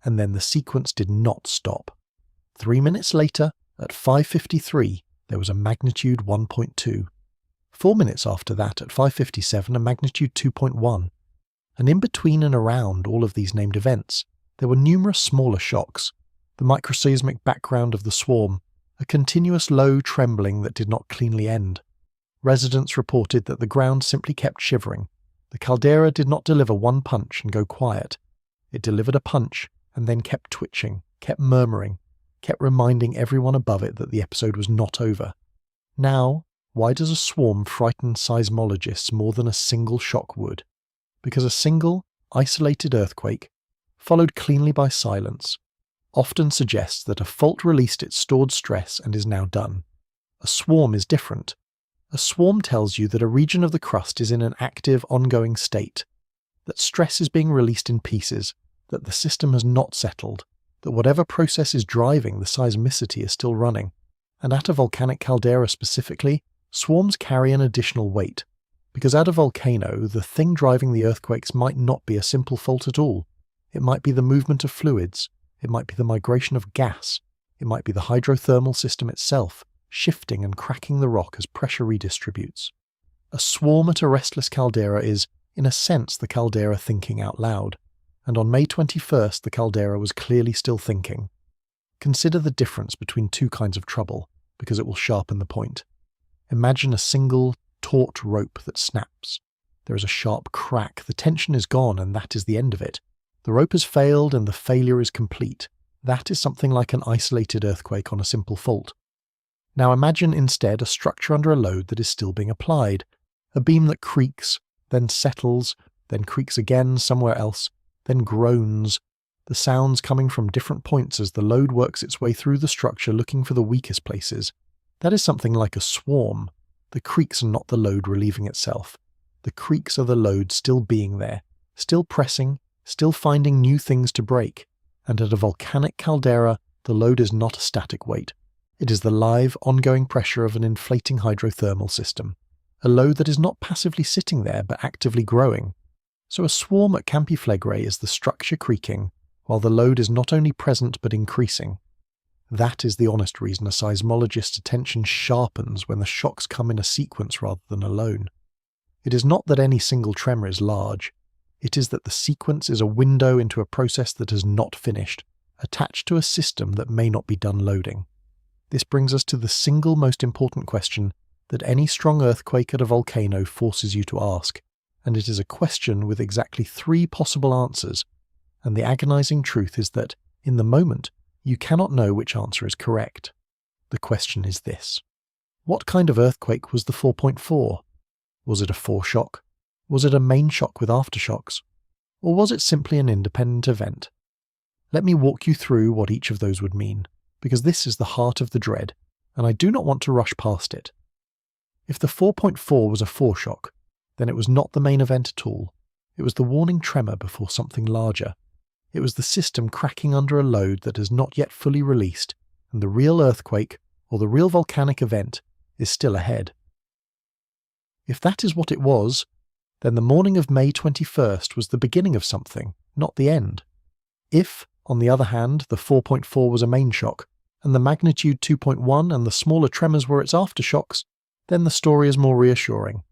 And then the sequence did not stop. 3 minutes later, at 5:53, there was a magnitude 1.2. 4 minutes after that, at 5:57, a magnitude 2.1. And in between and around all of these named events, there were numerous smaller shocks, the microseismic background of the swarm, a continuous low trembling that did not cleanly end. Residents reported that the ground simply kept shivering. The caldera did not deliver one punch and go quiet. It delivered a punch and then kept twitching, kept murmuring, kept reminding everyone above it that the episode was not over. Now, why does a swarm frighten seismologists more than a single shock would? Because a single, isolated earthquake, followed cleanly by silence, often suggests that a fault released its stored stress and is now done. A swarm is different. A swarm tells you that a region of the crust is in an active, ongoing state, that stress is being released in pieces, that the system has not settled, that whatever process is driving the seismicity is still running. And at a volcanic caldera specifically, swarms carry an additional weight, because at a volcano, the thing driving the earthquakes might not be a simple fault at all. It might be the movement of fluids. It might be the migration of gas. It might be the hydrothermal system itself, shifting and cracking the rock as pressure redistributes. A swarm at a restless caldera is, in a sense, the caldera thinking out loud. And on May 21st, the caldera was clearly still thinking. Consider the difference between two kinds of trouble, because it will sharpen the point. Imagine a single, taut rope that snaps. There is a sharp crack, the tension is gone, and that is the end of it. The rope has failed and the failure is complete. That is something like an isolated earthquake on a simple fault. Now imagine instead a structure under a load that is still being applied, a beam that creaks, then settles, then creaks again somewhere else, then groans, the sounds coming from different points as the load works its way through the structure looking for the weakest places. That is something like a swarm. The creaks are not the load relieving itself. The creaks are the load still being there, still pressing, still finding new things to break. And at a volcanic caldera, the load is not a static weight. It is the live, ongoing pressure of an inflating hydrothermal system. A load that is not passively sitting there but actively growing. So a swarm at Campi Flegrei is the structure creaking, while the load is not only present but increasing. That is the honest reason a seismologist's attention sharpens when the shocks come in a sequence rather than alone. It is not that any single tremor is large. It is that the sequence is a window into a process that has not finished, attached to a system that may not be done loading. This brings us to the single most important question that any strong earthquake at a volcano forces you to ask, and it is a question with exactly 3 possible answers, and the agonizing truth is that, in the moment, you cannot know which answer is correct. The question is this: what kind of earthquake was the 4.4? Was it a foreshock? Was it a main shock with aftershocks? Or was it simply an independent event? Let me walk you through what each of those would mean, because this is the heart of the dread, and I do not want to rush past it. If the 4.4 was a foreshock, then it was not the main event at all. It was the warning tremor before something larger. It was the system cracking under a load that has not yet fully released, and the real earthquake, or the real volcanic event, is still ahead. If that is what it was, then the morning of May 21st was the beginning of something, not the end. If, on the other hand, the 4.4 was a main shock, and the magnitude 2.1 and the smaller tremors were its aftershocks, then the story is more reassuring.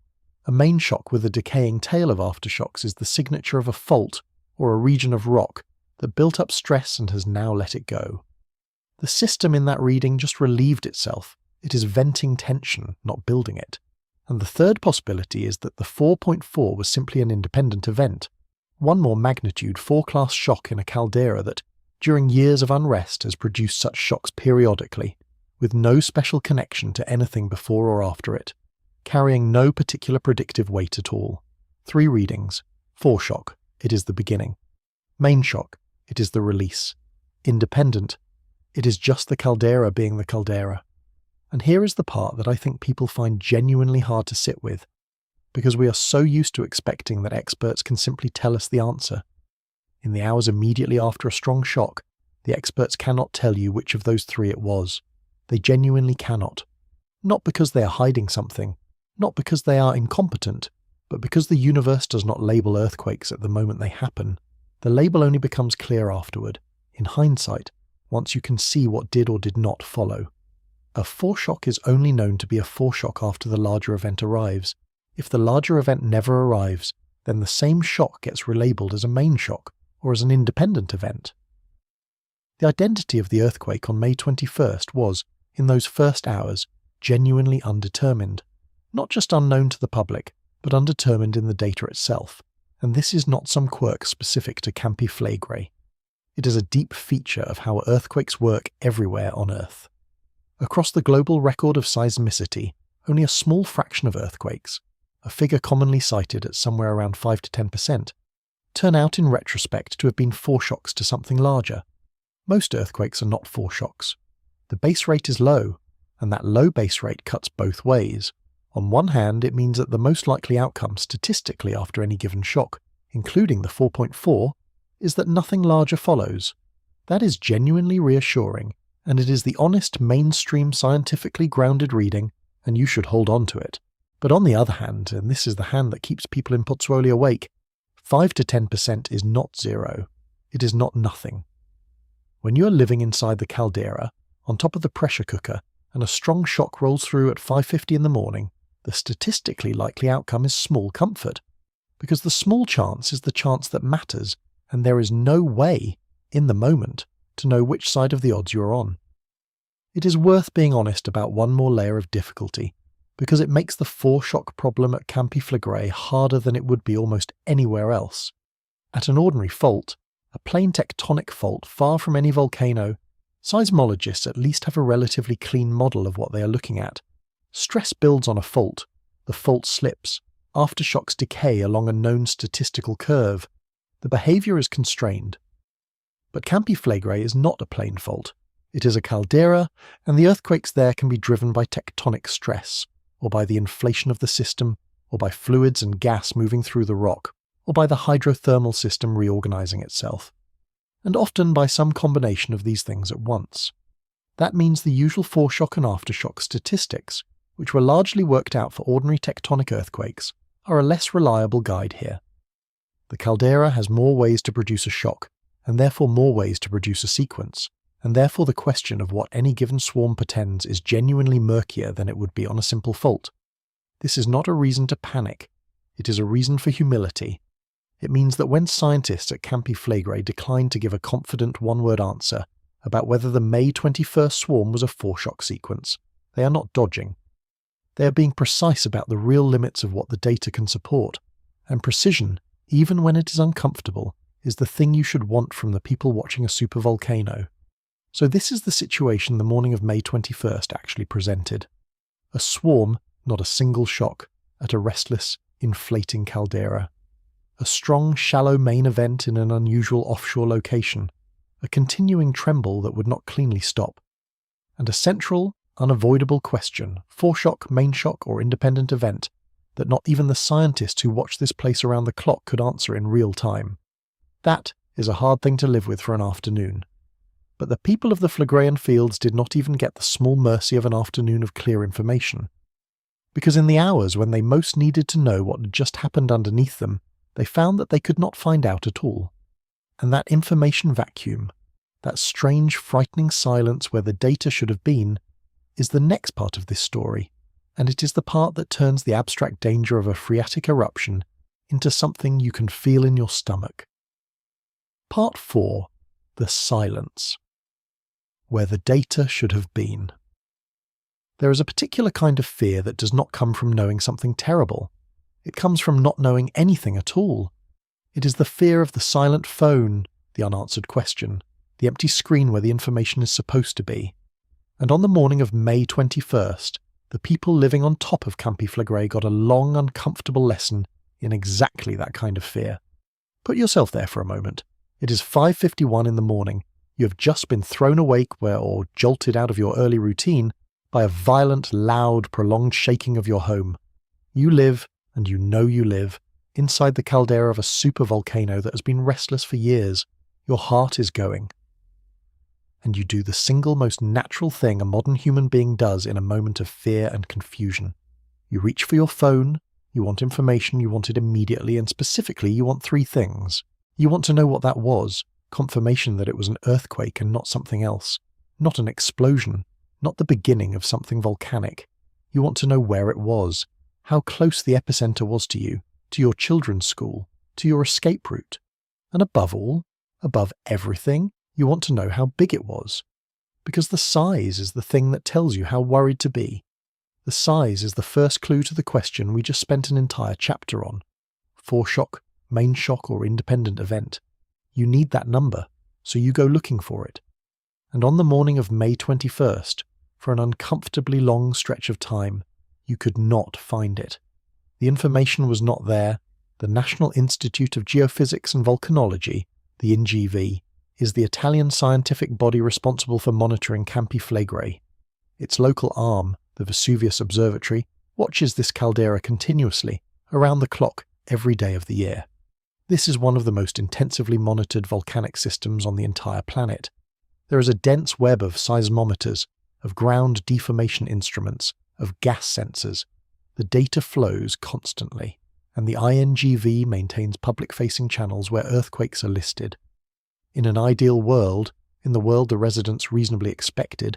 A main shock with a decaying tail of aftershocks is the signature of a fault, or a region of rock, that built up stress and has now let it go. The system in that reading just relieved itself. It is venting tension, not building it. And the third possibility is that the 4.4 was simply an independent event, one more magnitude 4-class shock in a caldera that, during years of unrest, has produced such shocks periodically, with no special connection to anything before or after it, carrying no particular predictive weight at all. 3 readings. Foreshock, it is the beginning. Main shock, it is the release. Independent, it is just the caldera being the caldera. And here is the part that I think people find genuinely hard to sit with, because we are so used to expecting that experts can simply tell us the answer. In the hours immediately after a strong shock, the experts cannot tell you which of those 3 it was. They genuinely cannot. Not because they are hiding something, not because they are incompetent, but because the universe does not label earthquakes at the moment they happen. The label only becomes clear afterward, in hindsight, once you can see what did or did not follow. A foreshock is only known to be a foreshock after the larger event arrives. If the larger event never arrives, then the same shock gets relabeled as a main shock, or as an independent event. The identity of the earthquake on May 21st was, in those first hours, genuinely undetermined. Not just unknown to the public, but undetermined in the data itself. And this is not some quirk specific to Campi Flegrei. It is a deep feature of how earthquakes work everywhere on Earth. Across the global record of seismicity, only a small fraction of earthquakes, a figure commonly cited at somewhere around 5 to 10%, turn out in retrospect to have been foreshocks to something larger. Most earthquakes are not foreshocks. The base rate is low, and that low base rate cuts both ways. On one hand, it means that the most likely outcome statistically after any given shock, including the 4.4, is that nothing larger follows. That is genuinely reassuring, and it is the honest, mainstream, scientifically grounded reading, and you should hold on to it. But on the other hand, and this is the hand that keeps people in Pozzuoli awake, 5 to 10% is not zero. it is not nothing. When you are living inside the caldera, on top of the pressure cooker, and a strong shock rolls through at 5:50 in the morning, the statistically likely outcome is small comfort, because the small chance is the chance that matters, and there is no way, in the moment, to know which side of the odds you are on. It is worth being honest about one more layer of difficulty, because it makes the foreshock problem at Campi Flegrei harder than it would be almost anywhere else. At an ordinary fault, a plain tectonic fault far from any volcano, seismologists at least have a relatively clean model of what they are looking at. Stress builds on a fault, the fault slips, aftershocks decay along a known statistical curve, the behaviour is constrained. But Campi Flegrei is not a plain fault. It is a caldera, and the earthquakes there can be driven by tectonic stress, or by the inflation of the system, or by fluids and gas moving through the rock, or by the hydrothermal system reorganizing itself, and often by some combination of these things at once. That means the usual foreshock and aftershock statistics, which were largely worked out for ordinary tectonic earthquakes, are a less reliable guide here. The caldera has more ways to produce a shock, and therefore more ways to produce a sequence, and therefore the question of what any given swarm portends is genuinely murkier than it would be on a simple fault. This is not a reason to panic, it is a reason for humility. It means that when scientists at Campi Flegrei decline to give a confident one-word answer about whether the May 21st swarm was a foreshock sequence, they are not dodging. They are being precise about the real limits of what the data can support, and precision, even when it is uncomfortable, is the thing you should want from the people watching a supervolcano. So this is the situation the morning of May 21st actually presented. A swarm, not a single shock, at a restless, inflating caldera. A strong, shallow main event in an unusual offshore location. A continuing tremble that would not cleanly stop. And a central, unavoidable question, foreshock, main shock, or independent event, that not even the scientists who watched this place around the clock could answer in real time. That is a hard thing to live with for an afternoon. But the people of the Phlegreian fields did not even get the small mercy of an afternoon of clear information. Because in the hours when they most needed to know what had just happened underneath them, they found that they could not find out at all. And that information vacuum, that strange, frightening silence where the data should have been, is the next part of this story, and it is the part that turns the abstract danger of a phreatic eruption into something you can feel in your stomach. Part 4. The silence. Where the data should have been. There is a particular kind of fear that does not come from knowing something terrible. It comes from not knowing anything at all. It is the fear of the silent phone, the unanswered question, the empty screen where the information is supposed to be. And on the morning of May 21st, the people living on top of Campi Flegrei got a long, uncomfortable lesson in exactly that kind of fear. Put yourself there for a moment. It is 5:51 in the morning. You have just been thrown awake or jolted out of your early routine by a violent, loud, prolonged shaking of your home. You live, and you know you live, inside the caldera of a supervolcano that has been restless for years. Your heart is going. And you do the single most natural thing a modern human being does in a moment of fear and confusion. You reach for your phone, you want information, you want it immediately, and specifically you want 3 things. You want to know what that was, confirmation that it was an earthquake and not something else, not an explosion, not the beginning of something volcanic. You want to know where it was, how close the epicenter was to you, to your children's school, to your escape route. And above all, above everything, you want to know how big it was. Because the size is the thing that tells you how worried to be. The size is the first clue to the question we just spent an entire chapter on. Foreshock, main shock, or independent event. You need that number, so you go looking for it. And on the morning of May 21st, for an uncomfortably long stretch of time, you could not find it. The information was not there. The National Institute of Geophysics and Volcanology, the NGV, is the Italian scientific body responsible for monitoring Campi Flegrei. Its local arm, the Vesuvius Observatory, watches this caldera continuously, around the clock, every day of the year. This is one of the most intensively monitored volcanic systems on the entire planet. There is a dense web of seismometers, of ground deformation instruments, of gas sensors. The data flows constantly, and the INGV maintains public-facing channels where earthquakes are listed. In an ideal world, in the world the residents reasonably expected,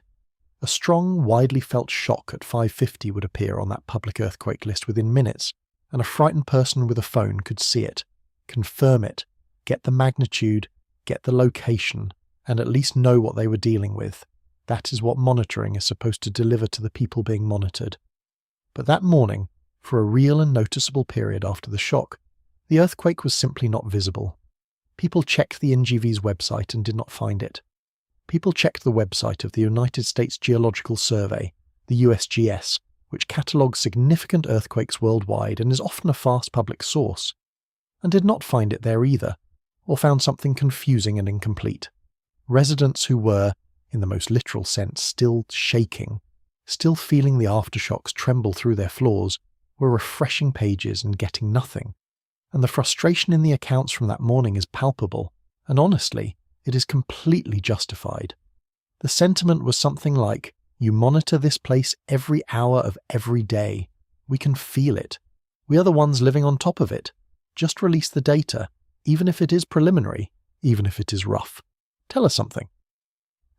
a strong, widely felt shock at 550 would appear on that public earthquake list within minutes, and a frightened person with a phone could see it, confirm it, get the magnitude, get the location, and at least know what they were dealing with. That is what monitoring is supposed to deliver to the people being monitored. But that morning, for a real and noticeable period after the shock, the earthquake was simply not visible. People checked the NGV's website and did not find it. People checked the website of the United States Geological Survey, the USGS, which catalogues significant earthquakes worldwide and is often a fast public source, and did not find it there either, or found something confusing and incomplete. Residents who were, in the most literal sense, still shaking, still feeling the aftershocks tremble through their floors, were refreshing pages and getting nothing. And the frustration in the accounts from that morning is palpable, and honestly, it is completely justified. The sentiment was something like, you monitor this place every hour of every day. We can feel it. We are the ones living on top of it. Just release the data, even if it is preliminary, even if it is rough. Tell us something.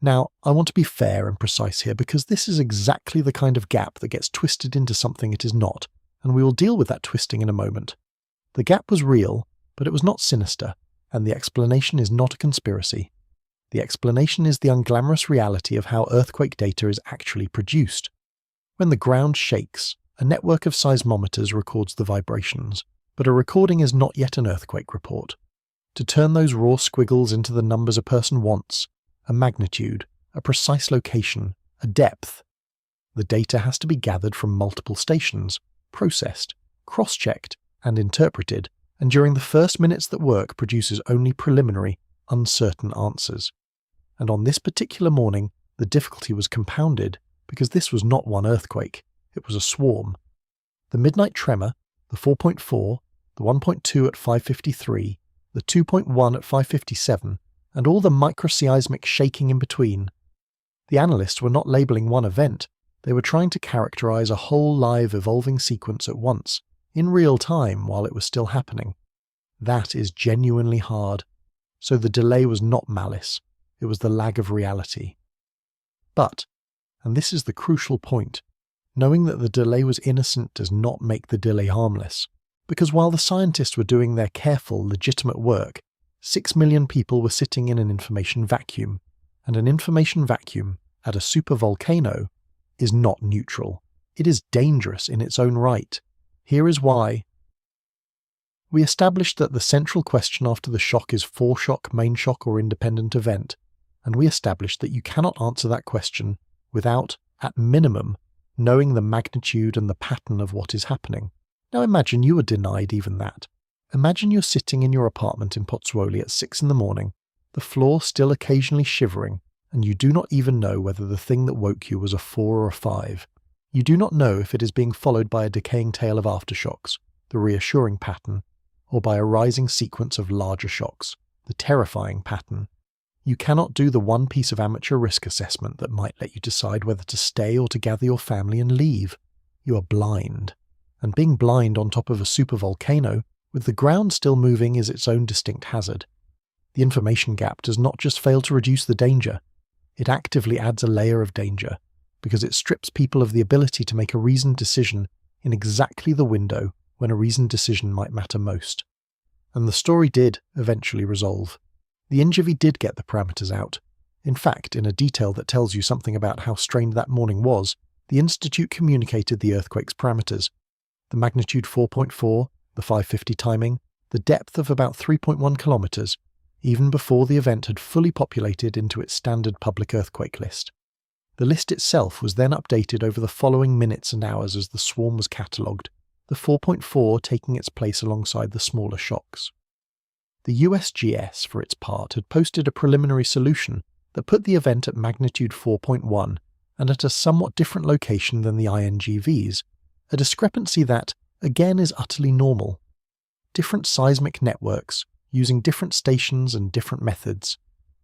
Now, I want to be fair and precise here because this is exactly the kind of gap that gets twisted into something it is not, and we will deal with that twisting in a moment. The gap was real, but it was not sinister, and the explanation is not a conspiracy. The explanation is the unglamorous reality of how earthquake data is actually produced. When the ground shakes, a network of seismometers records the vibrations, but a recording is not yet an earthquake report. To turn those raw squiggles into the numbers a person wants, a magnitude, a precise location, a depth, the data has to be gathered from multiple stations, processed, cross-checked, and interpreted, and during the first minutes that work produces only preliminary, uncertain answers. And on this particular morning, the difficulty was compounded because this was not one earthquake, it was a swarm. The midnight tremor, the 4.4, the 1.2 at 5:53, the 2.1 at 5:57, and all the microseismic shaking in between. The analysts were not labeling one event, they were trying to characterize a whole live evolving sequence at once, in real time while it was still happening. That is genuinely hard. So the delay was not malice, it was the lag of reality. But, and this is the crucial point, knowing that the delay was innocent does not make the delay harmless, because while the scientists were doing their careful, legitimate work, 6 million people were sitting in an information vacuum, and an information vacuum at a supervolcano is not neutral. It is dangerous in its own right. Here is why. We established that the central question after the shock is foreshock, main shock, or independent event, and we established that you cannot answer that question without, at minimum, knowing the magnitude and the pattern of what is happening. Now imagine you were denied even that. Imagine you're sitting in your apartment in Pozzuoli at 6 in the morning, the floor still occasionally shivering, and you do not even know whether the thing that woke you was a 4 or a 5. You do not know if it is being followed by a decaying tail of aftershocks, the reassuring pattern, or by a rising sequence of larger shocks, the terrifying pattern. You cannot do the one piece of amateur risk assessment that might let you decide whether to stay or to gather your family and leave. You are blind. And being blind on top of a supervolcano, with the ground still moving, is its own distinct hazard. The information gap does not just fail to reduce the danger, it actively adds a layer of danger, because it strips people of the ability to make a reasoned decision in exactly the window when a reasoned decision might matter most. And the story did eventually resolve. The NGV did get the parameters out. In fact, in a detail that tells you something about how strained that morning was, the Institute communicated the earthquake's parameters. The magnitude 4.4, the 550 timing, the depth of about 3.1 kilometres, even before the event had fully populated into its standard public earthquake list. The list itself was then updated over the following minutes and hours as the swarm was catalogued, the 4.4 taking its place alongside the smaller shocks. The USGS, for its part, had posted a preliminary solution that put the event at magnitude 4.1 and at a somewhat different location than the INGVs, a discrepancy that, again, is utterly normal. Different seismic networks, using different stations and different methods,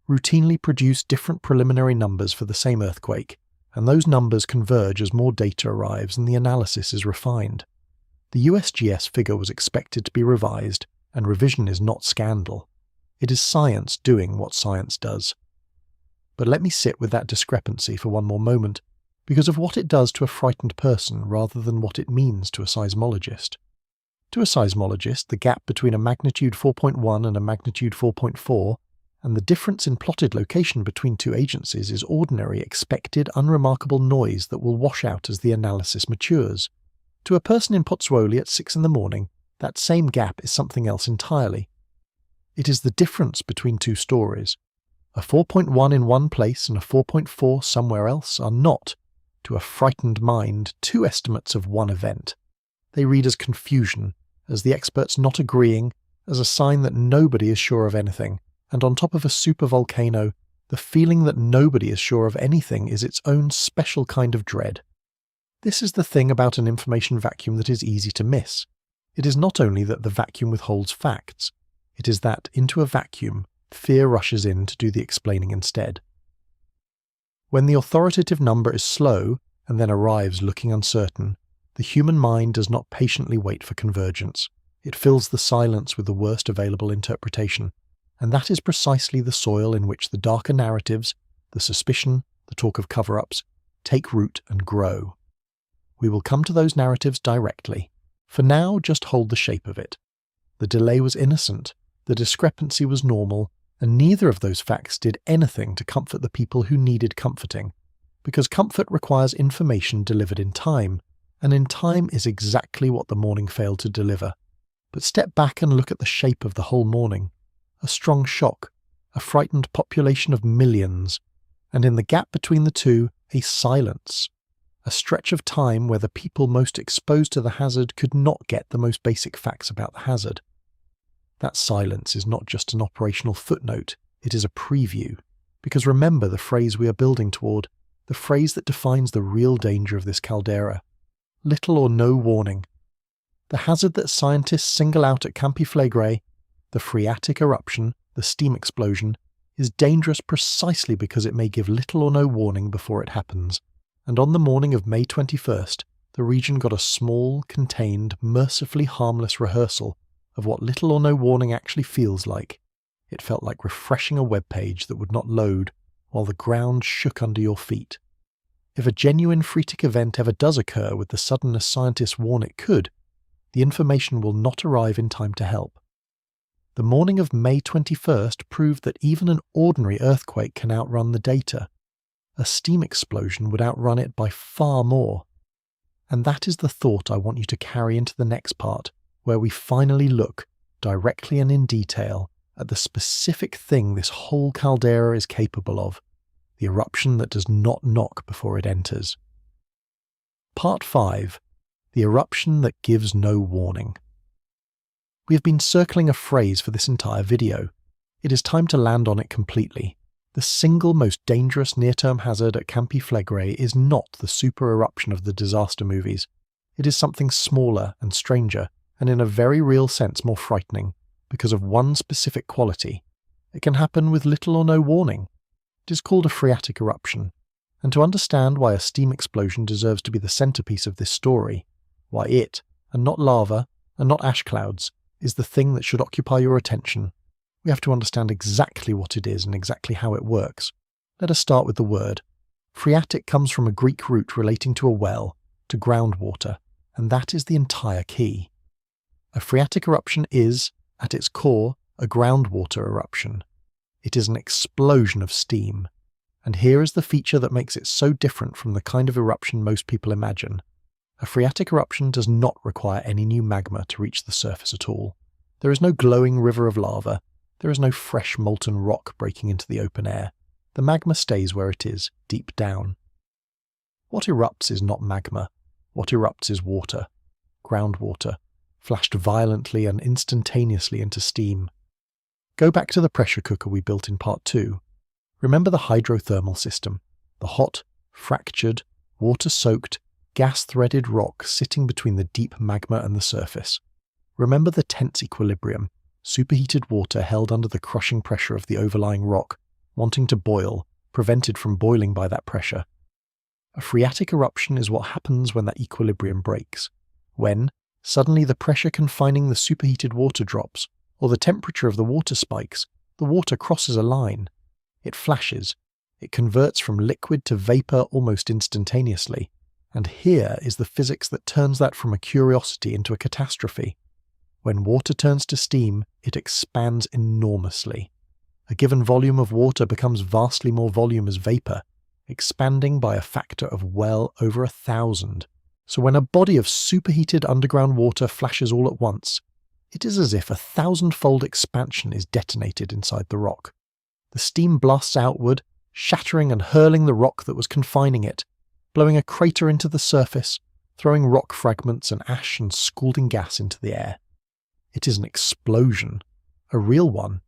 routinely produce different preliminary numbers for the same earthquake, and those numbers converge as more data arrives and the analysis is refined. The USGS figure was expected to be revised, and revision is not scandal. It is science doing what science does. But let me sit with that discrepancy for one more moment, because of what it does to a frightened person rather than what it means to a seismologist. To a seismologist, the gap between a magnitude 4.1 and a magnitude 4.4, and the difference in plotted location between two agencies is ordinary, expected, unremarkable noise that will wash out as the analysis matures. To a person in Pozzuoli at 6 a.m, that same gap is something else entirely. It is the difference between two stories. A 4.1 in one place and a 4.4 somewhere else are not, to a frightened mind, two estimates of one event. They read as confusion, as the experts not agreeing, as a sign that nobody is sure of anything, and on top of a supervolcano, the feeling that nobody is sure of anything is its own special kind of dread. This is the thing about an information vacuum that is easy to miss. It is not only that the vacuum withholds facts, it is that, into a vacuum, fear rushes in to do the explaining instead. When the authoritative number is slow, and then arrives looking uncertain, the human mind does not patiently wait for convergence. It fills the silence with the worst available interpretation, and that is precisely the soil in which the darker narratives, the suspicion, the talk of cover-ups, take root and grow. We will come to those narratives directly. For now, just hold the shape of it. The delay was innocent, the discrepancy was normal, and neither of those facts did anything to comfort the people who needed comforting, because comfort requires information delivered in time, and in time is exactly what the morning failed to deliver. But step back and look at the shape of the whole morning. A strong shock, a frightened population of millions, and in the gap between the two, a silence. A stretch of time where the people most exposed to the hazard could not get the most basic facts about the hazard. That silence is not just an operational footnote, it is a preview. Because remember the phrase we are building toward, the phrase that defines the real danger of this caldera. Little or no warning. The hazard that scientists single out at Campi Flegrei, the phreatic eruption, the steam explosion, is dangerous precisely because it may give little or no warning before it happens. And on the morning of May 21st, the region got a small, contained, mercifully harmless rehearsal of what little or no warning actually feels like. It felt like refreshing a web page that would not load while the ground shook under your feet. If a genuine phreatic event ever does occur with the suddenness scientists warn it could, the information will not arrive in time to help. The morning of May 21st proved that even an ordinary earthquake can outrun the data. A steam explosion would outrun it by far more. And that is the thought I want you to carry into the next part, where we finally look, directly and in detail, at the specific thing this whole caldera is capable of, the eruption that does not knock before it enters. Part 5. The eruption that gives no warning. We have been circling a phrase for this entire video. It is time to land on it completely. The single most dangerous near-term hazard at Campi Flegrei is not the super eruption of the disaster movies. It is something smaller and stranger, and in a very real sense more frightening, because of one specific quality. It can happen with little or no warning. It is called a phreatic eruption, and to understand why a steam explosion deserves to be the centerpiece of this story, why it, and not lava, and not ash clouds, is the thing that should occupy your attention, we have to understand exactly what it is and exactly how it works. Let us start with the word. Phreatic comes from a Greek root relating to a well, to groundwater, and that is the entire key. A phreatic eruption is, at its core, a groundwater eruption. It is an explosion of steam. And here is the feature that makes it so different from the kind of eruption most people imagine. A phreatic eruption does not require any new magma to reach the surface at all. There is no glowing river of lava. There is no fresh molten rock breaking into the open air. The magma stays where it is, deep down. What erupts is not magma. What erupts is water. Groundwater, flashed violently and instantaneously into steam. Go back to the pressure cooker we built in part 2. Remember the hydrothermal system, the hot, fractured, water-soaked, gas-threaded rock sitting between the deep magma and the surface. Remember the tense equilibrium, superheated water held under the crushing pressure of the overlying rock, wanting to boil, prevented from boiling by that pressure. A phreatic eruption is what happens when that equilibrium breaks, when, suddenly the pressure confining the superheated water drops, or the temperature of the water spikes, The water crosses a line. It flashes. It converts from liquid to vapor almost instantaneously. And here is the physics that turns that from a curiosity into a catastrophe. When water turns to steam, it expands enormously. A given volume of water becomes vastly more volume as vapor, expanding by a factor of well over 1,000. So when a body of superheated underground water flashes all at once, it is as if a 1,000-fold expansion is detonated inside the rock. The steam blasts outward, shattering and hurling the rock that was confining it, blowing a crater into the surface, throwing rock fragments and ash and scalding gas into the air. It is an explosion, a real one.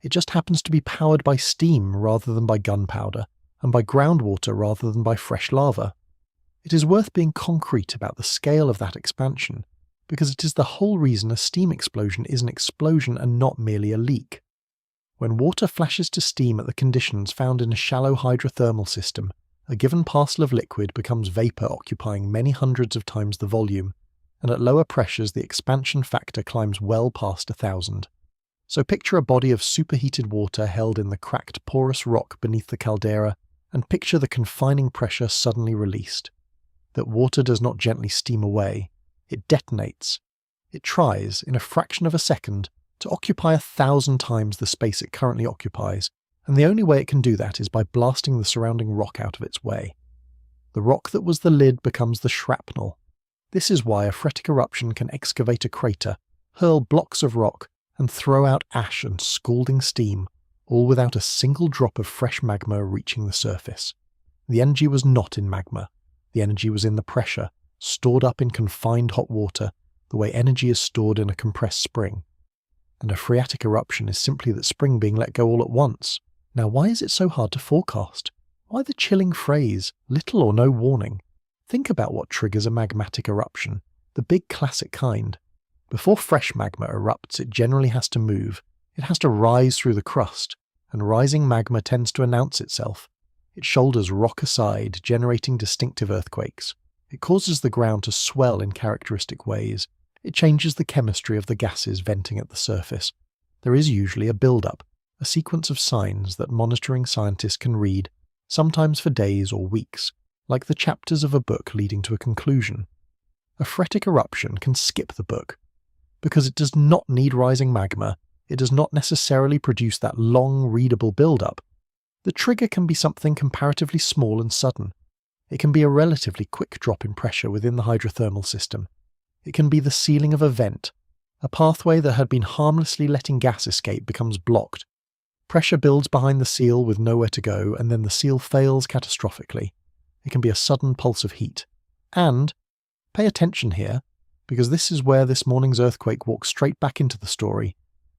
It just happens to be powered by steam rather than by gunpowder, and by groundwater rather than by fresh lava. It is worth being concrete about the scale of that expansion, because it is the whole reason a steam explosion is an explosion and not merely a leak. When water flashes to steam at the conditions found in a shallow hydrothermal system, a given parcel of liquid becomes vapor occupying many hundreds of times the volume, and at lower pressures the expansion factor climbs well past 1,000. So picture a body of superheated water held in the cracked porous rock beneath the caldera, and picture the confining pressure suddenly released. That water does not gently steam away, it detonates. It tries, in a fraction of a second, to occupy 1,000 times the space it currently occupies, and the only way it can do that is by blasting the surrounding rock out of its way. The rock that was the lid becomes the shrapnel. This is why a phreatic eruption can excavate a crater, hurl blocks of rock, and throw out ash and scalding steam, all without a single drop of fresh magma reaching the surface. The energy was not in magma. The energy was in the pressure, stored up in confined hot water, the way energy is stored in a compressed spring. And a phreatic eruption is simply that spring being let go all at once. Now why is it so hard to forecast? Why the chilling phrase, little or no warning? Think about what triggers a magmatic eruption, the big classic kind. Before fresh magma erupts, it generally has to move. It has to rise through the crust, and rising magma tends to announce itself. It shoulders rock aside, generating distinctive earthquakes. It causes the ground to swell in characteristic ways. It changes the chemistry of the gases venting at the surface. There is usually a build-up, a sequence of signs that monitoring scientists can read, sometimes for days or weeks, like the chapters of a book leading to a conclusion. A phreatic eruption can skip the book. Because it does not need rising magma, it does not necessarily produce that long, readable build-up. The trigger can be something comparatively small and sudden. It can be a relatively quick drop in pressure within the hydrothermal system. It can be the sealing of a vent. A pathway that had been harmlessly letting gas escape becomes blocked. Pressure builds behind the seal with nowhere to go, and then the seal fails catastrophically. It can be a sudden pulse of heat. And, pay attention here, because this is where this morning's earthquake walks straight back into the story.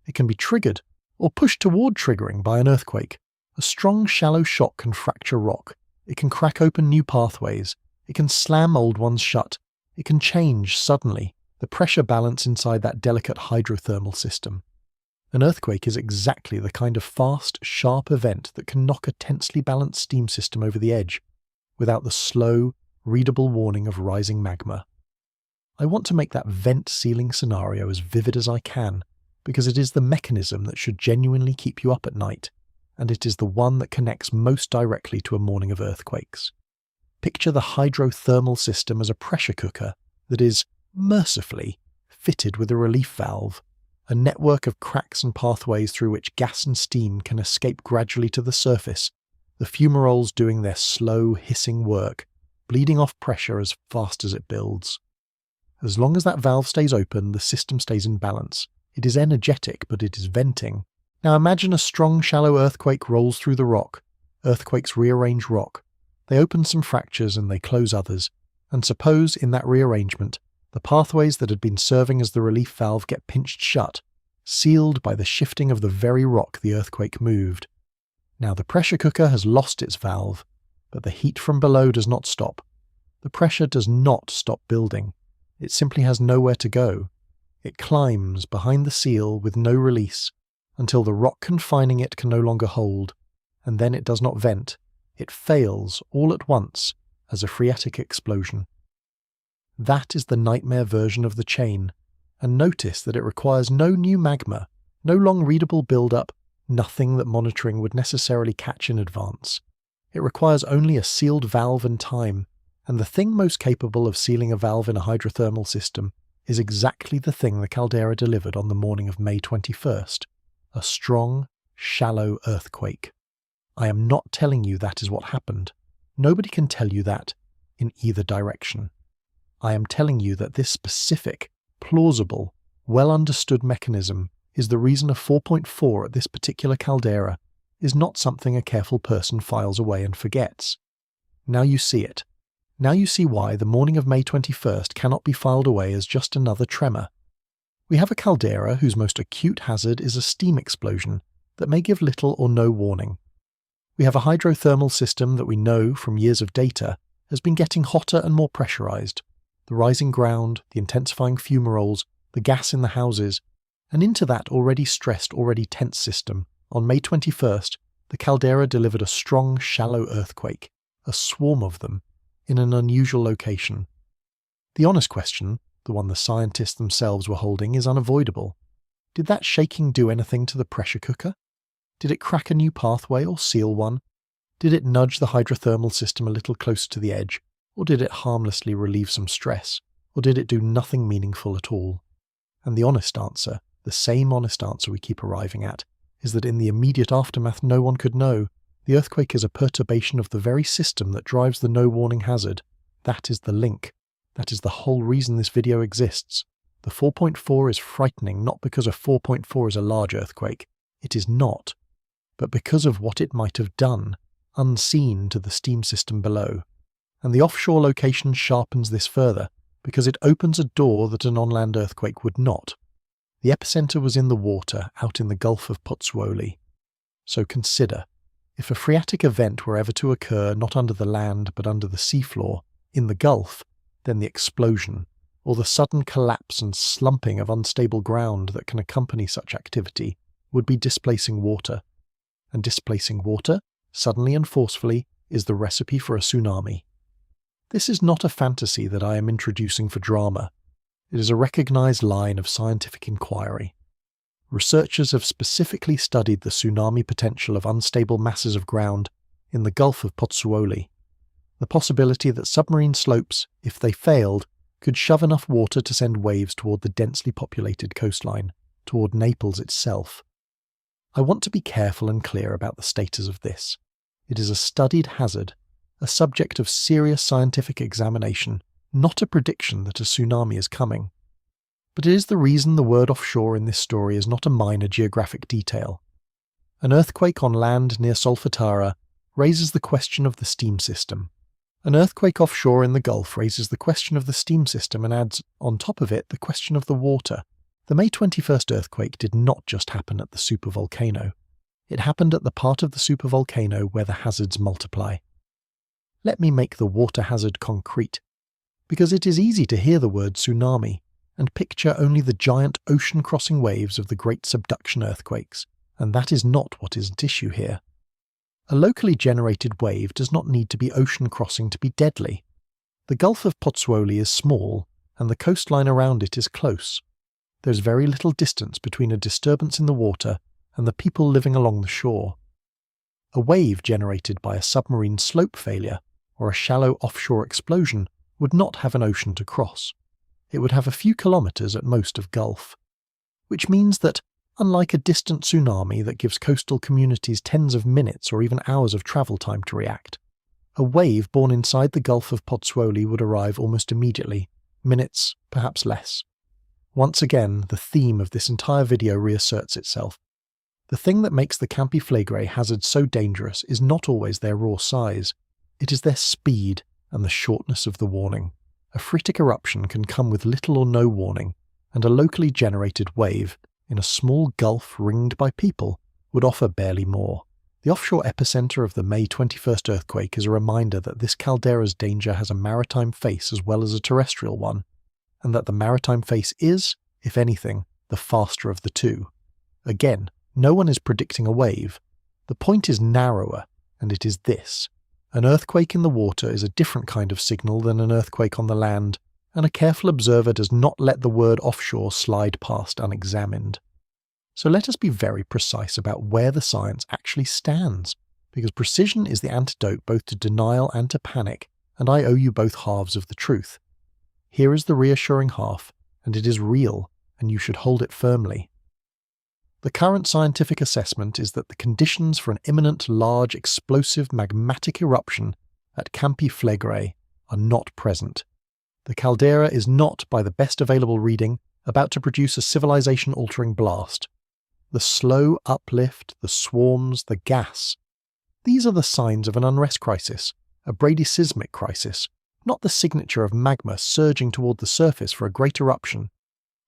It can be triggered, or pushed toward triggering by an earthquake. A strong, shallow shock can fracture rock. It can crack open new pathways. It can slam old ones shut. It can change, suddenly, the pressure balance inside that delicate hydrothermal system. An earthquake is exactly the kind of fast, sharp event that can knock a tensely balanced steam system over the edge, without the slow, readable warning of rising magma. I want to make that vent sealing scenario as vivid as I can, because it is the mechanism that should genuinely keep you up at night, and it is the one that connects most directly to a morning of earthquakes. Picture the hydrothermal system as a pressure cooker that is, mercifully, fitted with a relief valve, a network of cracks and pathways through which gas and steam can escape gradually to the surface, the fumaroles doing their slow, hissing work, bleeding off pressure as fast as it builds. As long as that valve stays open, the system stays in balance. It is energetic, but it is venting. Now imagine a strong, shallow earthquake rolls through the rock. Earthquakes rearrange rock. They open some fractures and they close others. And suppose, in that rearrangement, the pathways that had been serving as the relief valve get pinched shut, sealed by the shifting of the very rock the earthquake moved. Now the pressure cooker has lost its valve, but the heat from below does not stop. The pressure does not stop building. It simply has nowhere to go. It climbs behind the seal with no release, until the rock confining it can no longer hold, and then it does not vent. It fails all at once as a phreatic explosion. That is the nightmare version of the chain, and notice that it requires no new magma, no long readable build-up, nothing that monitoring would necessarily catch in advance. It requires only a sealed valve and time, and the thing most capable of sealing a valve in a hydrothermal system is exactly the thing the caldera delivered on the morning of May 21st, a strong, shallow earthquake. I am not telling you that is what happened. Nobody can tell you that in either direction. I am telling you that this specific, plausible, well-understood mechanism is the reason a 4.4 at this particular caldera is not something a careful person files away and forgets. Now you see it. Now you see why the morning of May 21st cannot be filed away as just another tremor. We have a caldera whose most acute hazard is a steam explosion that may give little or no warning. We have a hydrothermal system that we know from years of data has been getting hotter and more pressurized. The rising ground, the intensifying fumaroles, the gas in the houses, and into that already stressed, already tense system, on May 21st, the caldera delivered a strong, shallow earthquake, a swarm of them, in an unusual location. The honest question, the one the scientists themselves were holding, is unavoidable. Did that shaking do anything to the pressure cooker? Did it crack a new pathway or seal one? Did it nudge the hydrothermal system a little closer to the edge? Or did it harmlessly relieve some stress? Or did it do nothing meaningful at all? And the honest answer, the same honest answer we keep arriving at, is that in the immediate aftermath no one could know. The earthquake is a perturbation of the very system that drives the no-warning hazard. That is the link. That is the whole reason this video exists. The 4.4 is frightening not because a 4.4 is a large earthquake. It is not. But because of what it might have done, unseen to the steam system below. And the offshore location sharpens this further, because it opens a door that an on-land earthquake would not. The epicenter was in the water, out in the Gulf of Pozzuoli. So consider, if a phreatic event were ever to occur not under the land but under the seafloor, in the Gulf, then the explosion, or the sudden collapse and slumping of unstable ground that can accompany such activity, would be displacing water. And displacing water, suddenly and forcefully, is the recipe for a tsunami. This is not a fantasy that I am introducing for drama. It is a recognized line of scientific inquiry. Researchers have specifically studied the tsunami potential of unstable masses of ground in the Gulf of Pozzuoli. The possibility that submarine slopes, if they failed, could shove enough water to send waves toward the densely populated coastline, toward Naples itself. I want to be careful and clear about the status of this. It is a studied hazard, a subject of serious scientific examination, not a prediction that a tsunami is coming. But it is the reason the word offshore in this story is not a minor geographic detail. An earthquake on land near Solfatara raises the question of the steam system. An earthquake offshore in the Gulf raises the question of the steam system and adds, on top of it, the question of the water. The May 21st earthquake did not just happen at the supervolcano. It happened at the part of the supervolcano where the hazards multiply. Let me make the water hazard concrete, because it is easy to hear the word tsunami and picture only the giant ocean-crossing waves of the great subduction earthquakes, and that is not what is at issue here. A locally generated wave does not need to be ocean-crossing to be deadly. The Gulf of Pozzuoli is small, and the coastline around it is close. There's very little distance between a disturbance in the water and the people living along the shore. A wave generated by a submarine slope failure or a shallow offshore explosion would not have an ocean to cross. It would have a few kilometres at most of gulf. Which means that, unlike a distant tsunami that gives coastal communities tens of minutes or even hours of travel time to react, a wave born inside the Gulf of Pozzuoli would arrive almost immediately, minutes, perhaps less. Once again, the theme of this entire video reasserts itself. The thing that makes the Campi Flegrei hazards so dangerous is not always their raw size. It is their speed and the shortness of the warning. A phreatic eruption can come with little or no warning, and a locally generated wave, in a small gulf ringed by people, would offer barely more. The offshore epicenter of the May 21st earthquake is a reminder that this caldera's danger has a maritime face as well as a terrestrial one, and that the maritime face is, if anything, the faster of the two. Again, no one is predicting a wave. The point is narrower, and it is this. An earthquake in the water is a different kind of signal than an earthquake on the land, and a careful observer does not let the word offshore slide past unexamined. So let us be very precise about where the science actually stands, because precision is the antidote both to denial and to panic, and I owe you both halves of the truth. Here is the reassuring half, and it is real, and you should hold it firmly. The current scientific assessment is that the conditions for an imminent large explosive magmatic eruption at Campi Flegrei are not present. The caldera is not, by the best available reading, about to produce a civilization-altering blast. The slow uplift, the swarms, the gas. These are the signs of an unrest crisis, a bradyseismic crisis, not the signature of magma surging toward the surface for a great eruption.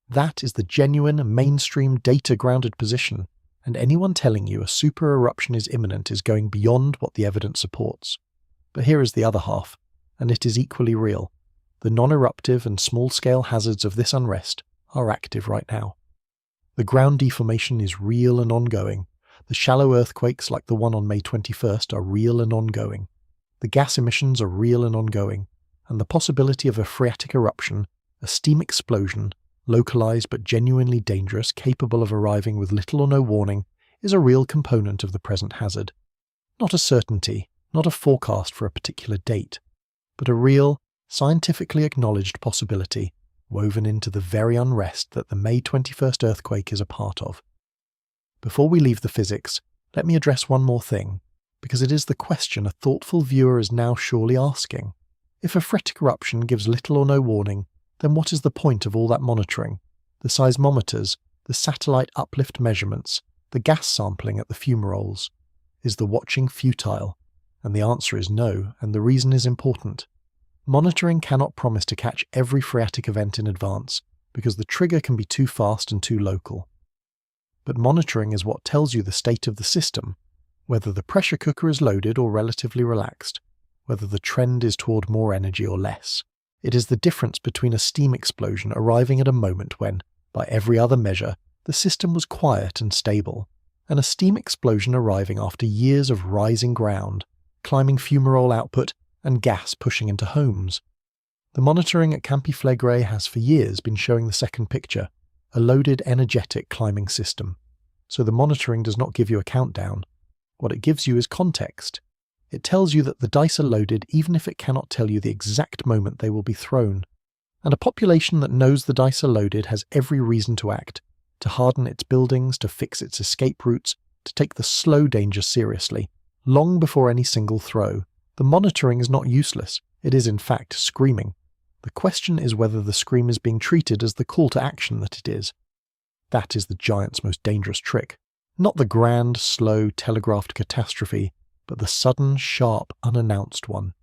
That is the genuine, mainstream, data-grounded position, and anyone telling you a super eruption is imminent is going beyond what the evidence supports. But here is the other half, and it is equally real. The non-eruptive and small-scale hazards of this unrest are active right now. The ground deformation is real and ongoing. The shallow earthquakes like the one on May 21st are real and ongoing. The gas emissions are real and ongoing, and the possibility of a phreatic eruption, a steam explosion, localized but genuinely dangerous, capable of arriving with little or no warning, is a real component of the present hazard. Not a certainty, not a forecast for a particular date, but a real, scientifically acknowledged possibility woven into the very unrest that the May 21st earthquake is a part of. Before we leave the physics, let me address one more thing, because it is the question a thoughtful viewer is now surely asking. If a phreatic eruption gives little or no warning, then what is the point of all that monitoring? The seismometers, the satellite uplift measurements, the gas sampling at the fumaroles? Is the watching futile? And the answer is no, and the reason is important. Monitoring cannot promise to catch every phreatic event in advance, because the trigger can be too fast and too local. But monitoring is what tells you the state of the system, whether the pressure cooker is loaded or relatively relaxed, whether the trend is toward more energy or less. It is the difference between a steam explosion arriving at a moment when, by every other measure, the system was quiet and stable, and a steam explosion arriving after years of rising ground, climbing fumarole output, and gas pushing into homes. The monitoring at Campi Flegrei has for years been showing the second picture, a loaded, energetic climbing system. So the monitoring does not give you a countdown. What it gives you is context. It tells you that the dice are loaded even if it cannot tell you the exact moment they will be thrown. And a population that knows the dice are loaded has every reason to act, to harden its buildings, to fix its escape routes, to take the slow danger seriously, long before any single throw. The monitoring is not useless, it is in fact screaming. The question is whether the scream is being treated as the call to action that it is. That is the giant's most dangerous trick. Not the grand, slow, telegraphed catastrophe, but the sudden, sharp, unannounced one.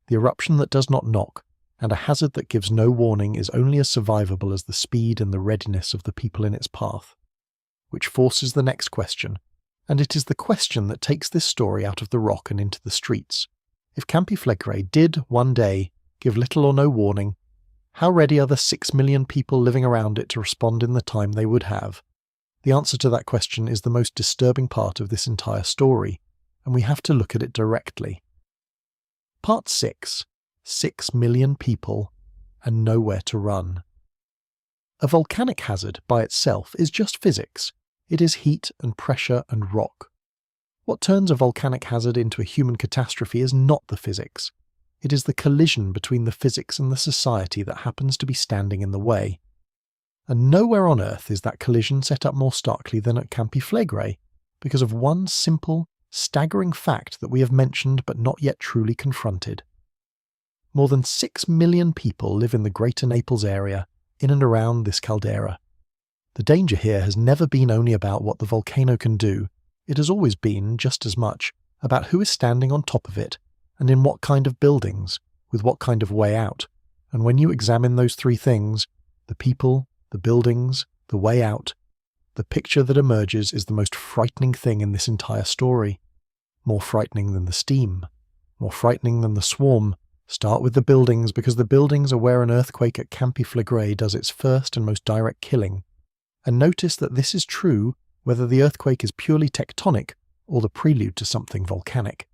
The eruption that does not knock, and a hazard that gives no warning is only as survivable as the speed and the readiness of the people in its path. Which forces the next question, and it is the question that takes this story out of the rock and into the streets. If Campi Flegrei did, one day, give little or no warning, how ready are the 6 million people living around it to respond in the time they would have? The answer to that question is the most disturbing part of this entire story, and we have to look at it directly. Part 6. 6 million people and nowhere to run. A volcanic hazard by itself is just physics. It is heat and pressure and rock. What turns a volcanic hazard into a human catastrophe is not the physics. It is the collision between the physics and the society that happens to be standing in the way. And nowhere on Earth is that collision set up more starkly than at Campi Flegrei, because of one simple, staggering fact that we have mentioned but not yet truly confronted. More than 6 million people live in the greater Naples area, in and around this caldera. The danger here has never been only about what the volcano can do. It has always been, just as much, about who is standing on top of it, and in what kind of buildings, with what kind of way out. And when you examine those three things, the people, the buildings, the way out, the picture that emerges is the most frightening thing in this entire story. More frightening than the steam. More frightening than the swarm. Start with the buildings, because the buildings are where an earthquake at Campi Flegrei does its first and most direct killing. And notice that this is true whether the earthquake is purely tectonic or the prelude to something volcanic.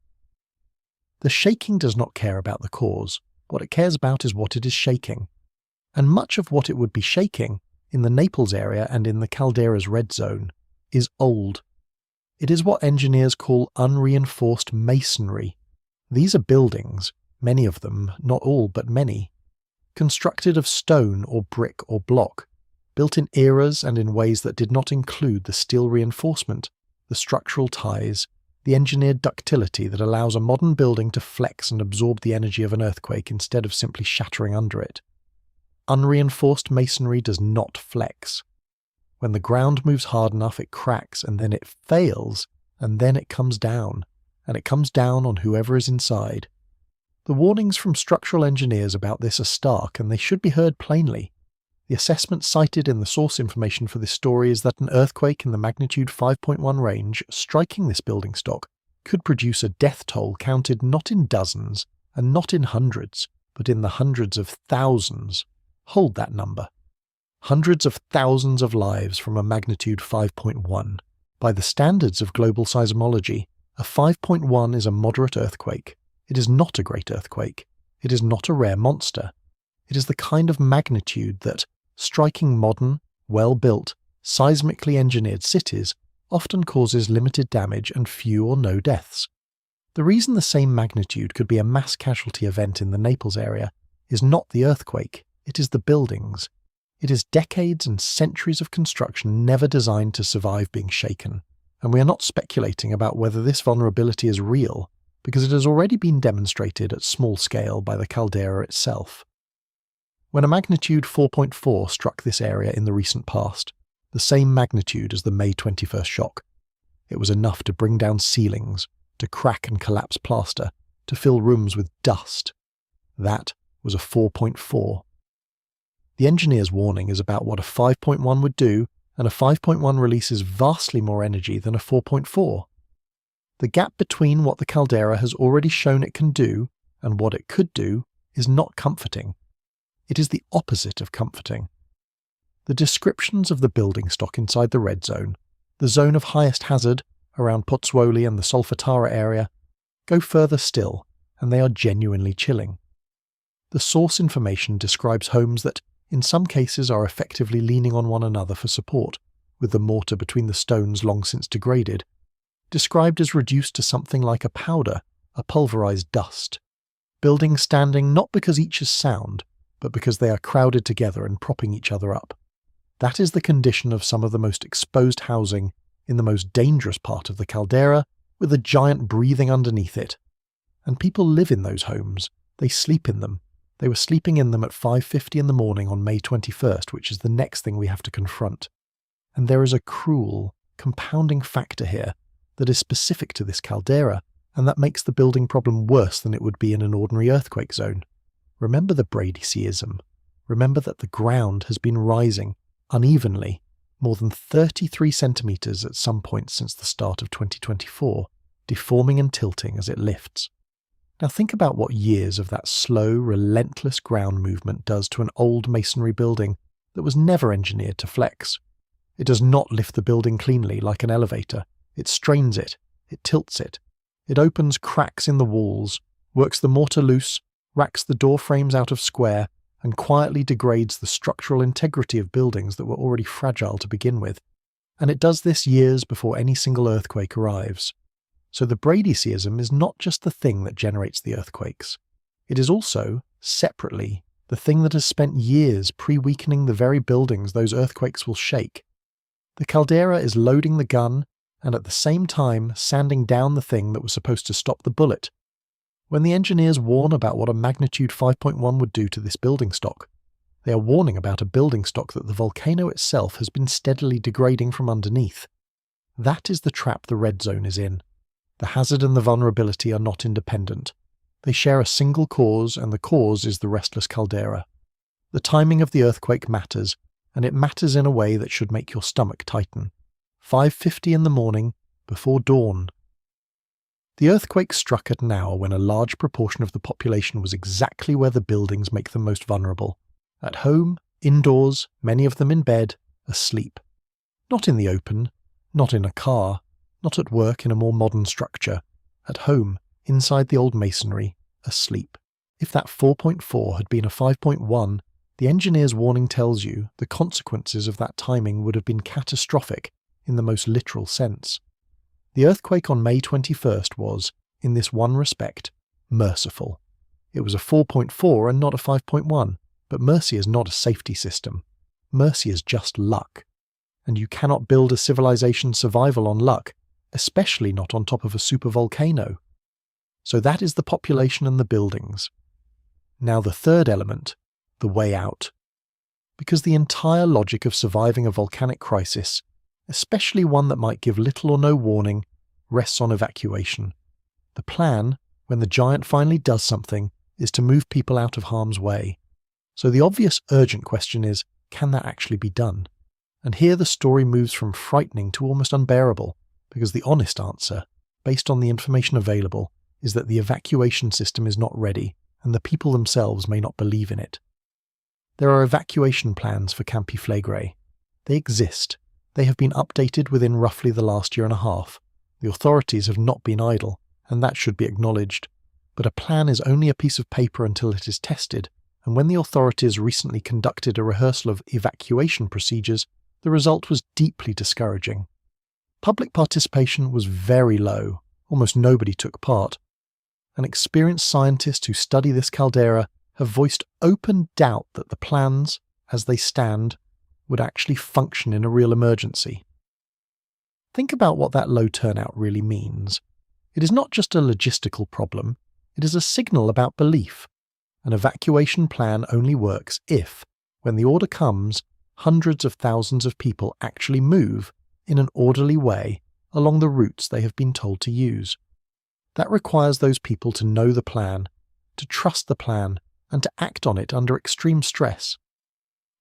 The shaking does not care about the cause. What it cares about is what it is shaking. And much of what it would be shaking, in the Naples area and in the caldera's red zone, is old. It is what engineers call unreinforced masonry. These are buildings, many of them, not all but many, constructed of stone or brick or block, built in eras and in ways that did not include the steel reinforcement, the structural ties, the engineered ductility that allows a modern building to flex and absorb the energy of an earthquake instead of simply shattering under it. Unreinforced masonry does not flex. When the ground moves hard enough, it cracks, and then it fails, and then it comes down, and it comes down on whoever is inside. The warnings from structural engineers about this are stark, and they should be heard plainly. The assessment cited in the source information for this story is that an earthquake in the magnitude 5.1 range striking this building stock could produce a death toll counted not in dozens and not in hundreds, but in the hundreds of thousands. Hold that number. Hundreds of thousands of lives from a magnitude 5.1. By the standards of global seismology, a 5.1 is a moderate earthquake. It is not a great earthquake. It is not a rare monster. It is the kind of magnitude that, striking modern, well-built, seismically engineered cities, often causes limited damage and few or no deaths. The reason the same magnitude could be a mass casualty event in the Naples area is not the earthquake, it is the buildings. It is decades and centuries of construction never designed to survive being shaken, and we are not speculating about whether this vulnerability is real, because it has already been demonstrated at small scale by the Caldera itself. When a magnitude 4.4 struck this area in the recent past, the same magnitude as the May 21st shock, it was enough to bring down ceilings, to crack and collapse plaster, to fill rooms with dust. That was a 4.4. The engineer's warning is about what a 5.1 would do, and a 5.1 releases vastly more energy than a 4.4. The gap between what the Caldera has already shown it can do and what it could do is not comforting. It is the opposite of comforting. The descriptions of the building stock inside the red zone, the zone of highest hazard around Pozzuoli and the Solfatara area, go further still, and they are genuinely chilling. The source information describes homes that, in some cases, are effectively leaning on one another for support, with the mortar between the stones long since degraded, described as reduced to something like a powder, a pulverized dust. Buildings standing not because each is sound, but because they are crowded together and propping each other up. That is the condition of some of the most exposed housing in the most dangerous part of the Caldera, with a giant breathing underneath it. And people live in those homes. They sleep in them. They were sleeping in them at 5:50 in the morning on May 21st, which is the next thing we have to confront. And there is a cruel, compounding factor here that is specific to this Caldera, and that makes the building problem worse than it would be in an ordinary earthquake zone. Remember the Bradyseism. Remember that the ground has been rising unevenly, more than 33 centimetres at some point since the start of 2024, deforming and tilting as it lifts. Now think about what years of that slow, relentless ground movement does to an old masonry building that was never engineered to flex. It does not lift the building cleanly like an elevator. It strains it. It tilts it. It opens cracks in the walls, works the mortar loose, racks the door frames out of square, and quietly degrades the structural integrity of buildings that were already fragile to begin with. And it does this years before any single earthquake arrives. So the Bradyseism is not just the thing that generates the earthquakes. It is also, separately, the thing that has spent years pre-weakening the very buildings those earthquakes will shake. The Caldera is loading the gun and at the same time sanding down the thing that was supposed to stop the bullet. When the engineers warn about what a magnitude 5.1 would do to this building stock, they are warning about a building stock that the volcano itself has been steadily degrading from underneath. That is the trap the red zone is in. The hazard and the vulnerability are not independent. They share a single cause, and the cause is the restless Caldera. The timing of the earthquake matters, and it matters in a way that should make your stomach tighten. 5:50 in the morning, before dawn. The earthquake struck at an hour when a large proportion of the population was exactly where the buildings make them most vulnerable. At home, indoors, many of them in bed, asleep. Not in the open, not in a car, not at work in a more modern structure. At home, inside the old masonry, asleep. If that 4.4 had been a 5.1, the engineer's warning tells you the consequences of that timing would have been catastrophic in the most literal sense. The earthquake on May 21st was, in this one respect, merciful. It was a 4.4 and not a 5.1, but mercy is not a safety system. Mercy is just luck. And you cannot build a civilization's survival on luck, especially not on top of a supervolcano. So that is the population and the buildings. Now the third element, the way out. Because the entire logic of surviving a volcanic crisis, especially one that might give little or no warning, rests on evacuation. The plan, when the giant finally does something, is to move people out of harm's way. So the obvious urgent question is, can that actually be done? And here the story moves from frightening to almost unbearable, because the honest answer, based on the information available, is that the evacuation system is not ready, and the people themselves may not believe in it. There are evacuation plans for Campi Flegrei. They exist. They have been updated within roughly the last year and a half. The authorities have not been idle, and that should be acknowledged. But a plan is only a piece of paper until it is tested, and when the authorities recently conducted a rehearsal of evacuation procedures, the result was deeply discouraging. Public participation was very low. Almost nobody took part. And experienced scientists who study this caldera have voiced open doubt that the plans, as they stand, would actually function in a real emergency. Think about what that low turnout really means. It is not just a logistical problem, it is a signal about belief. An evacuation plan only works if, when the order comes, hundreds of thousands of people actually move in an orderly way along the routes they have been told to use. That requires those people to know the plan, to trust the plan, and to act on it under extreme stress.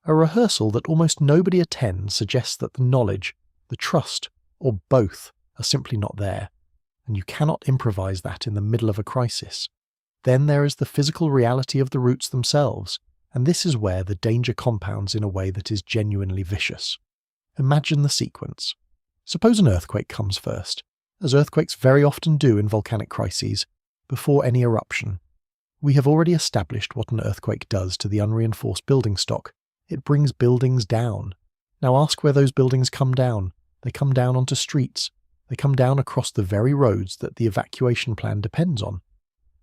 A rehearsal that almost nobody attends suggests that the knowledge, the trust, or both are simply not there, and you cannot improvise that in the middle of a crisis. Then there is the physical reality of the routes themselves, and this is where the danger compounds in a way that is genuinely vicious. Imagine the sequence. Suppose an earthquake comes first, as earthquakes very often do in volcanic crises, before any eruption. We have already established what an earthquake does to the unreinforced building stock. It brings buildings down. Now ask where those buildings come down. They come down onto streets. They come down across the very roads that the evacuation plan depends on.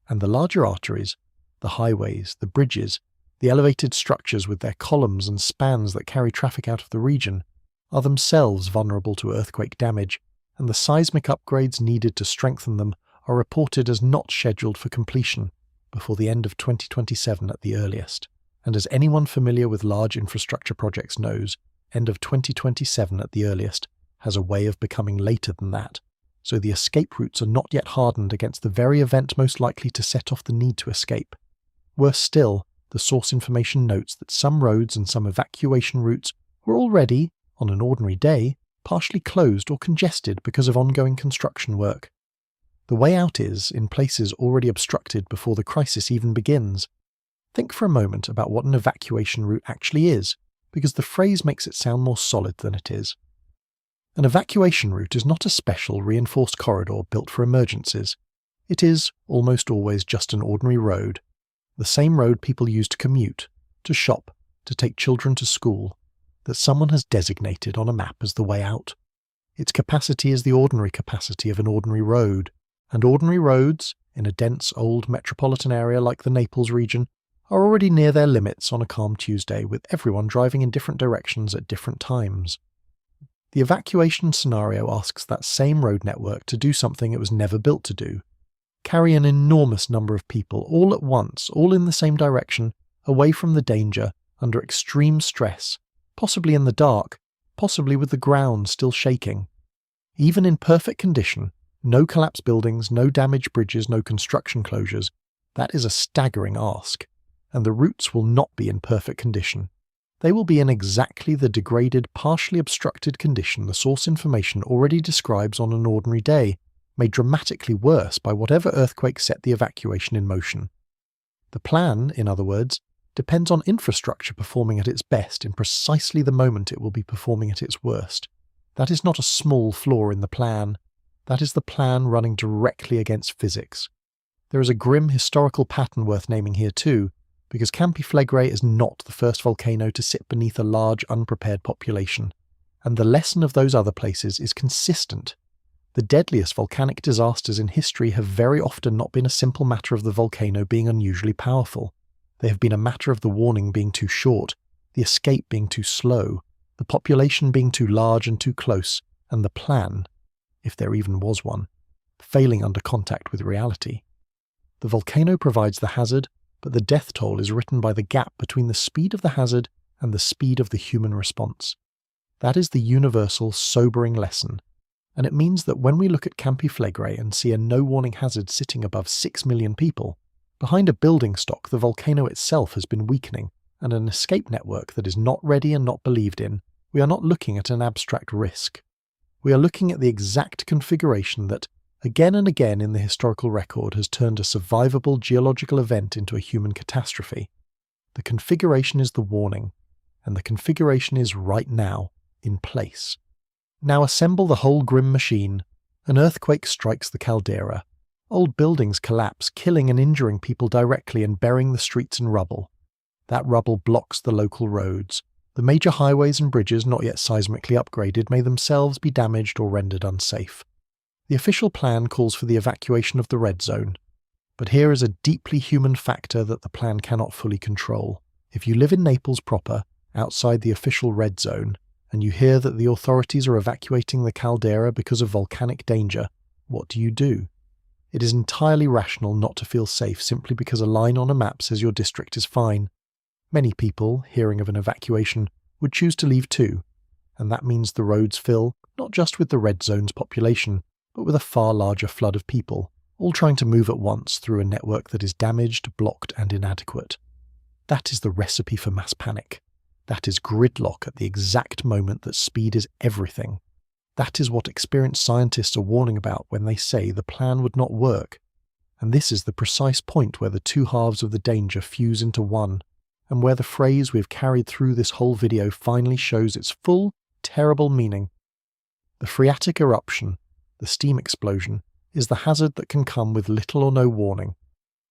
And the larger arteries, the highways, the bridges, the elevated structures with their columns and spans that carry traffic out of the region, are themselves vulnerable to earthquake damage, and the seismic upgrades needed to strengthen them are reported as not scheduled for completion before the end of 2027 at the earliest. And as anyone familiar with large infrastructure projects knows, end of 2027 at the earliest has a way of becoming later than that, so the escape routes are not yet hardened against the very event most likely to set off the need to escape. Worse still, the source information notes that some roads and some evacuation routes were already, on an ordinary day, partially closed or congested because of ongoing construction work. The way out is in places already obstructed before the crisis even begins. Think for a moment about what an evacuation route actually is, because the phrase makes it sound more solid than it is. An evacuation route is not a special reinforced corridor built for emergencies. It is, almost always, just an ordinary road, the same road people use to commute, to shop, to take children to school, that someone has designated on a map as the way out. Its capacity is the ordinary capacity of an ordinary road, and ordinary roads, in a dense old metropolitan area like the Naples region, are already near their limits on a calm Tuesday, with everyone driving in different directions at different times. The evacuation scenario asks that same road network to do something it was never built to do. Carry an enormous number of people all at once, all in the same direction, away from the danger, under extreme stress, possibly in the dark, possibly with the ground still shaking. Even in perfect condition, no collapsed buildings, no damaged bridges, no construction closures, that is a staggering ask, and the routes will not be in perfect condition. They will be in exactly the degraded, partially obstructed condition the source information already describes on an ordinary day, made dramatically worse by whatever earthquake set the evacuation in motion. The plan, in other words, depends on infrastructure performing at its best in precisely the moment it will be performing at its worst. That is not a small flaw in the plan. That is the plan running directly against physics. There is a grim historical pattern worth naming here too, because Campi Flegrei is not the first volcano to sit beneath a large unprepared population. And the lesson of those other places is consistent. The deadliest volcanic disasters in history have very often not been a simple matter of the volcano being unusually powerful. They have been a matter of the warning being too short, the escape being too slow, the population being too large and too close, and the plan, if there even was one, failing under contact with reality. The volcano provides the hazard, but the death toll is written by the gap between the speed of the hazard and the speed of the human response. That is the universal, sobering lesson, and it means that when we look at Campi Flegrei and see a no-warning hazard sitting above 6 million people, behind a building stock the volcano itself has been weakening, and an escape network that is not ready and not believed in, we are not looking at an abstract risk. We are looking at the exact configuration that, again and again in the historical record, has turned a survivable geological event into a human catastrophe. The configuration is the warning, and the configuration is right now, in place. Now assemble the whole grim machine. An earthquake strikes the Caldera. Old buildings collapse, killing and injuring people directly and burying the streets in rubble. That rubble blocks the local roads. The major highways and bridges not yet seismically upgraded may themselves be damaged or rendered unsafe. The official plan calls for the evacuation of the red zone. But here is a deeply human factor that the plan cannot fully control. If you live in Naples proper, outside the official red zone, and you hear that the authorities are evacuating the Caldera because of volcanic danger, what do? It is entirely rational not to feel safe simply because a line on a map says your district is fine. Many people, hearing of an evacuation, would choose to leave too, and that means the roads fill not just with the red zone's population, but with a far larger flood of people, all trying to move at once through a network that is damaged, blocked and inadequate. That is the recipe for mass panic. That is gridlock at the exact moment that speed is everything. That is what experienced scientists are warning about when they say the plan would not work. And this is the precise point where the two halves of the danger fuse into one, and where the phrase we've carried through this whole video finally shows its full, terrible meaning. The phreatic eruption, the steam explosion, is the hazard that can come with little or no warning.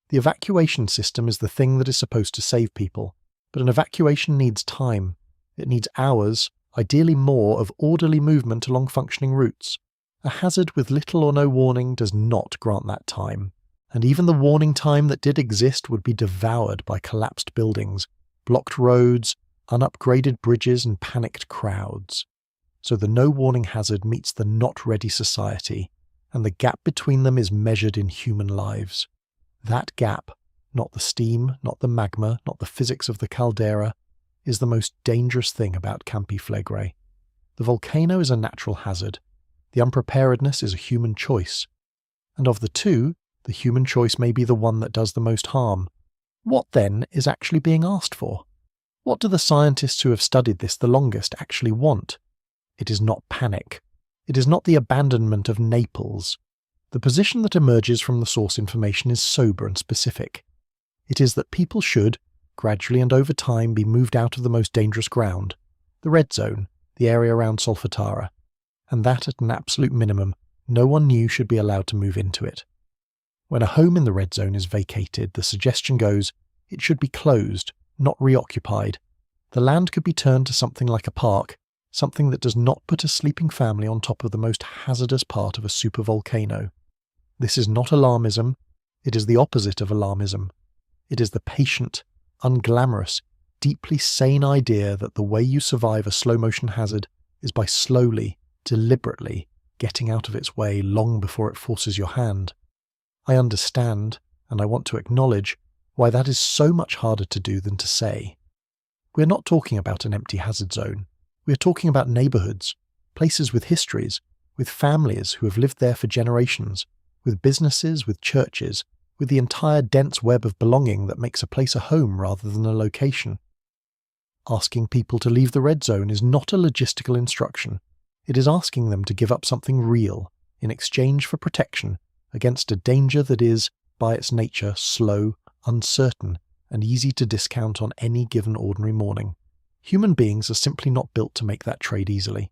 The evacuation system is the thing that is supposed to save people. But an evacuation needs time. It needs hours, ideally more, of orderly movement along functioning routes. A hazard with little or no warning does not grant that time. And even the warning time that did exist would be devoured by collapsed buildings, blocked roads, unupgraded bridges and panicked crowds. So the no-warning hazard meets the not-ready society, and the gap between them is measured in human lives. That gap, not the steam, not the magma, not the physics of the caldera, is the most dangerous thing about Campi Flegrei. The volcano is a natural hazard. The unpreparedness is a human choice. And of the two, the human choice may be the one that does the most harm. What then is actually being asked for? What do the scientists who have studied this the longest actually want? It is not panic. It is not the abandonment of Naples. The position that emerges from the source information is sober and specific. It is that people should, gradually and over time, be moved out of the most dangerous ground, the red zone, the area around Solfatara, and that at an absolute minimum, no one new should be allowed to move into it. When a home in the red zone is vacated, the suggestion goes, it should be closed, not reoccupied. The land could be turned to something like a park, something that does not put a sleeping family on top of the most hazardous part of a supervolcano. This is not alarmism, it is the opposite of alarmism. It is the patient, unglamorous, deeply sane idea that the way you survive a slow-motion hazard is by slowly, deliberately getting out of its way long before it forces your hand. I understand, and I want to acknowledge, why that is so much harder to do than to say. We are not talking about an empty hazard zone. We are talking about neighbourhoods, places with histories, with families who have lived there for generations, with businesses, with churches, with the entire dense web of belonging that makes a place a home rather than a location. Asking people to leave the red zone is not a logistical instruction. It is asking them to give up something real in exchange for protection against a danger that is, by its nature, slow, uncertain, and easy to discount on any given ordinary morning. Human beings are simply not built to make that trade easily.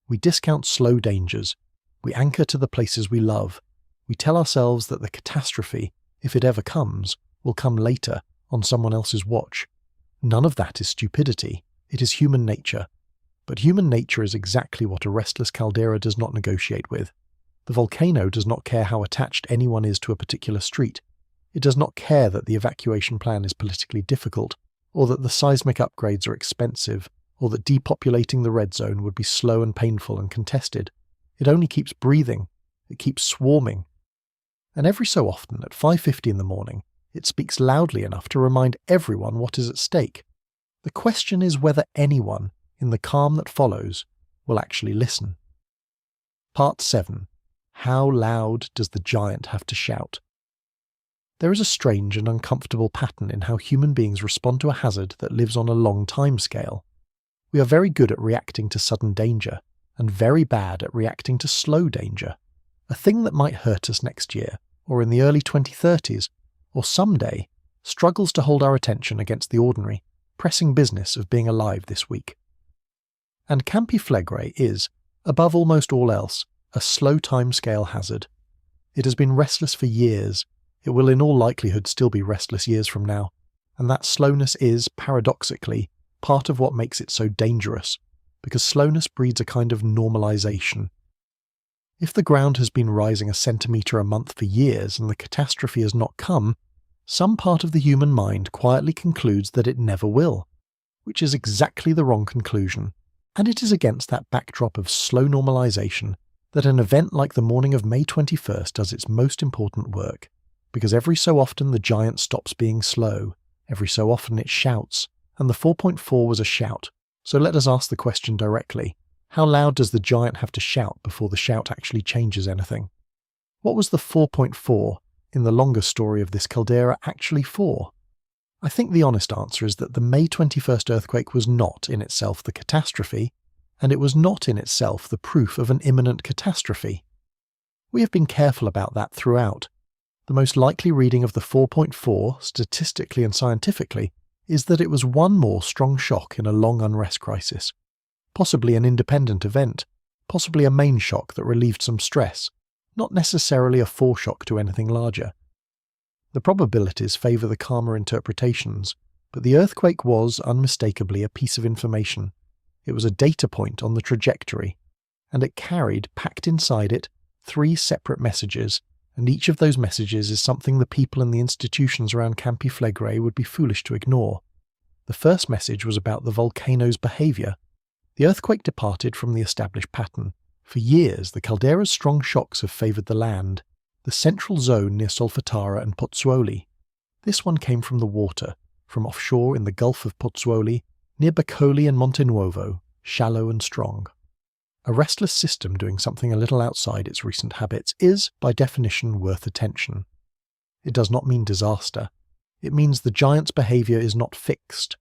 We discount slow dangers. We anchor to the places we love. We tell ourselves that the catastrophe, if it ever comes, will come later, on someone else's watch. None of that is stupidity. It is human nature. But human nature is exactly what a restless caldera does not negotiate with. The volcano does not care how attached anyone is to a particular street. It does not care that the evacuation plan is politically difficult, or that the seismic upgrades are expensive, or that depopulating the red zone would be slow and painful and contested. It only keeps breathing. It keeps swarming. And every so often, at 5:50 in the morning, it speaks loudly enough to remind everyone what is at stake. The question is whether anyone, in the calm that follows, will actually listen. Part 7. How loud does the giant have to shout? There is a strange and uncomfortable pattern in how human beings respond to a hazard that lives on a long time scale. We are very good at reacting to sudden danger, and very bad at reacting to slow danger. A thing that might hurt us next year, or in the early 2030s, or someday, struggles to hold our attention against the ordinary, pressing business of being alive this week. And Campi Flegrei is, above almost all else, a slow time-scale hazard. It has been restless for years. It will in all likelihood still be restless years from now, and that slowness is, paradoxically, part of what makes it so dangerous, because slowness breeds a kind of normalization. If the ground has been rising a centimetre a month for years and the catastrophe has not come, some part of the human mind quietly concludes that it never will, which is exactly the wrong conclusion. And it is against that backdrop of slow normalization that an event like the morning of May 21st does its most important work, because every so often the giant stops being slow, every so often it shouts, and the 4.4 was a shout. So let us ask the question directly. How loud does the giant have to shout before the shout actually changes anything? What was the 4.4 in the longer story of this caldera actually for? I think the honest answer is that the May 21st earthquake was not in itself the catastrophe, and it was not in itself the proof of an imminent catastrophe. We have been careful about that throughout. The most likely reading of the 4.4, statistically and scientifically, is that it was one more strong shock in a long unrest crisis. Possibly an independent event, possibly a main shock that relieved some stress, not necessarily a foreshock to anything larger. The probabilities favour the calmer interpretations, but the earthquake was unmistakably a piece of information. It was a data point on the trajectory, and it carried, packed inside it, 3 separate messages, and each of those messages is something the people and the institutions around Campi Flegrei would be foolish to ignore. The first message was about the volcano's behaviour. The earthquake departed from the established pattern. For years, the caldera's strong shocks have favoured the land, the central zone near Solfatara and Pozzuoli. This one came from the water, from offshore in the Gulf of Pozzuoli, near Boccoli and Montenuovo, shallow and strong. A restless system doing something a little outside its recent habits is, by definition, worth attention. It does not mean disaster. It means the giant's behaviour is not fixed,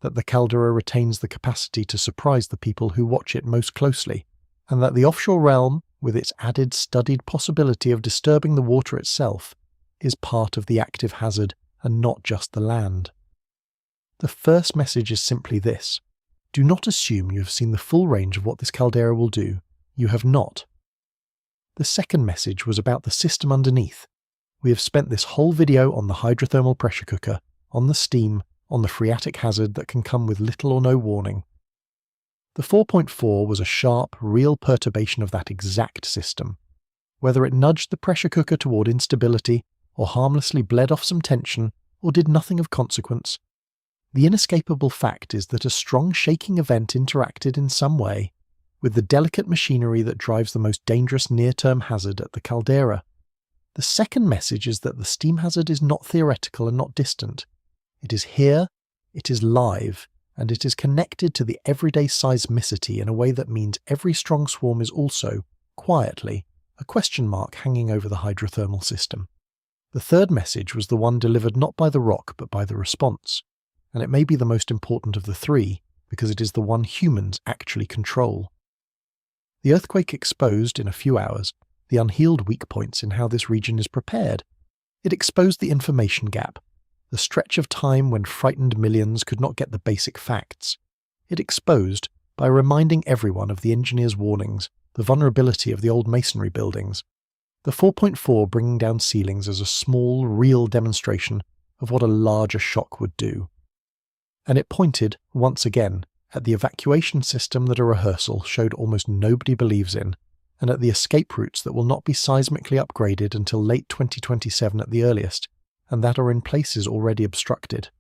that the caldera retains the capacity to surprise the people who watch it most closely, and that the offshore realm, with its added studied possibility of disturbing the water itself, is part of the active hazard and not just the land. The first message is simply this. Do not assume you have seen the full range of what this caldera will do. You have not. The second message was about the system underneath. We have spent this whole video on the hydrothermal pressure cooker, on the steam, on the phreatic hazard that can come with little or no warning. The 4.4 was a sharp, real perturbation of that exact system. Whether it nudged the pressure cooker toward instability, or harmlessly bled off some tension, or did nothing of consequence, the inescapable fact is that a strong shaking event interacted in some way with the delicate machinery that drives the most dangerous near-term hazard at the caldera. The second message is that the steam hazard is not theoretical and not distant. It is here, it is live, and it is connected to the everyday seismicity in a way that means every strong swarm is also, quietly, a question mark hanging over the hydrothermal system. The third message was the one delivered not by the rock but by the response, and it may be the most important of the 3 because it is the one humans actually control. The earthquake exposed, in a few hours, the unhealed weak points in how this region is prepared. It exposed the information gap, the stretch of time when frightened millions could not get the basic facts. It exposed, by reminding everyone of the engineers' warnings, the vulnerability of the old masonry buildings. The 4.4 bringing down ceilings as a small, real demonstration of what a larger shock would do. And it pointed, once again, at the evacuation system that a rehearsal showed almost nobody believes in, and at the escape routes that will not be seismically upgraded until late 2027 at the earliest, and that are in places already obstructed.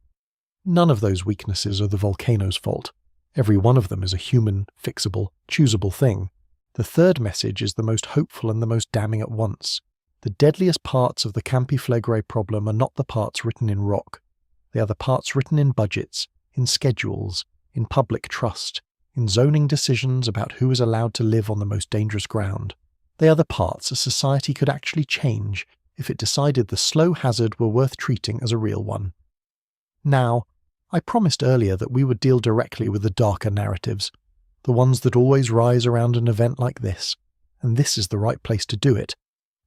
None of those weaknesses are the volcano's fault. Every one of them is a human, fixable, choosable thing. The third message is the most hopeful and the most damning at once. The deadliest parts of the Campi Flegrei problem are not the parts written in rock. They are the parts written in budgets, in schedules, in public trust, in zoning decisions about who is allowed to live on the most dangerous ground. They are the parts a society could actually change if it decided the slow hazard were worth treating as a real one. Now, I promised earlier that we would deal directly with the darker narratives, the ones that always rise around an event like this, and this is the right place to do it,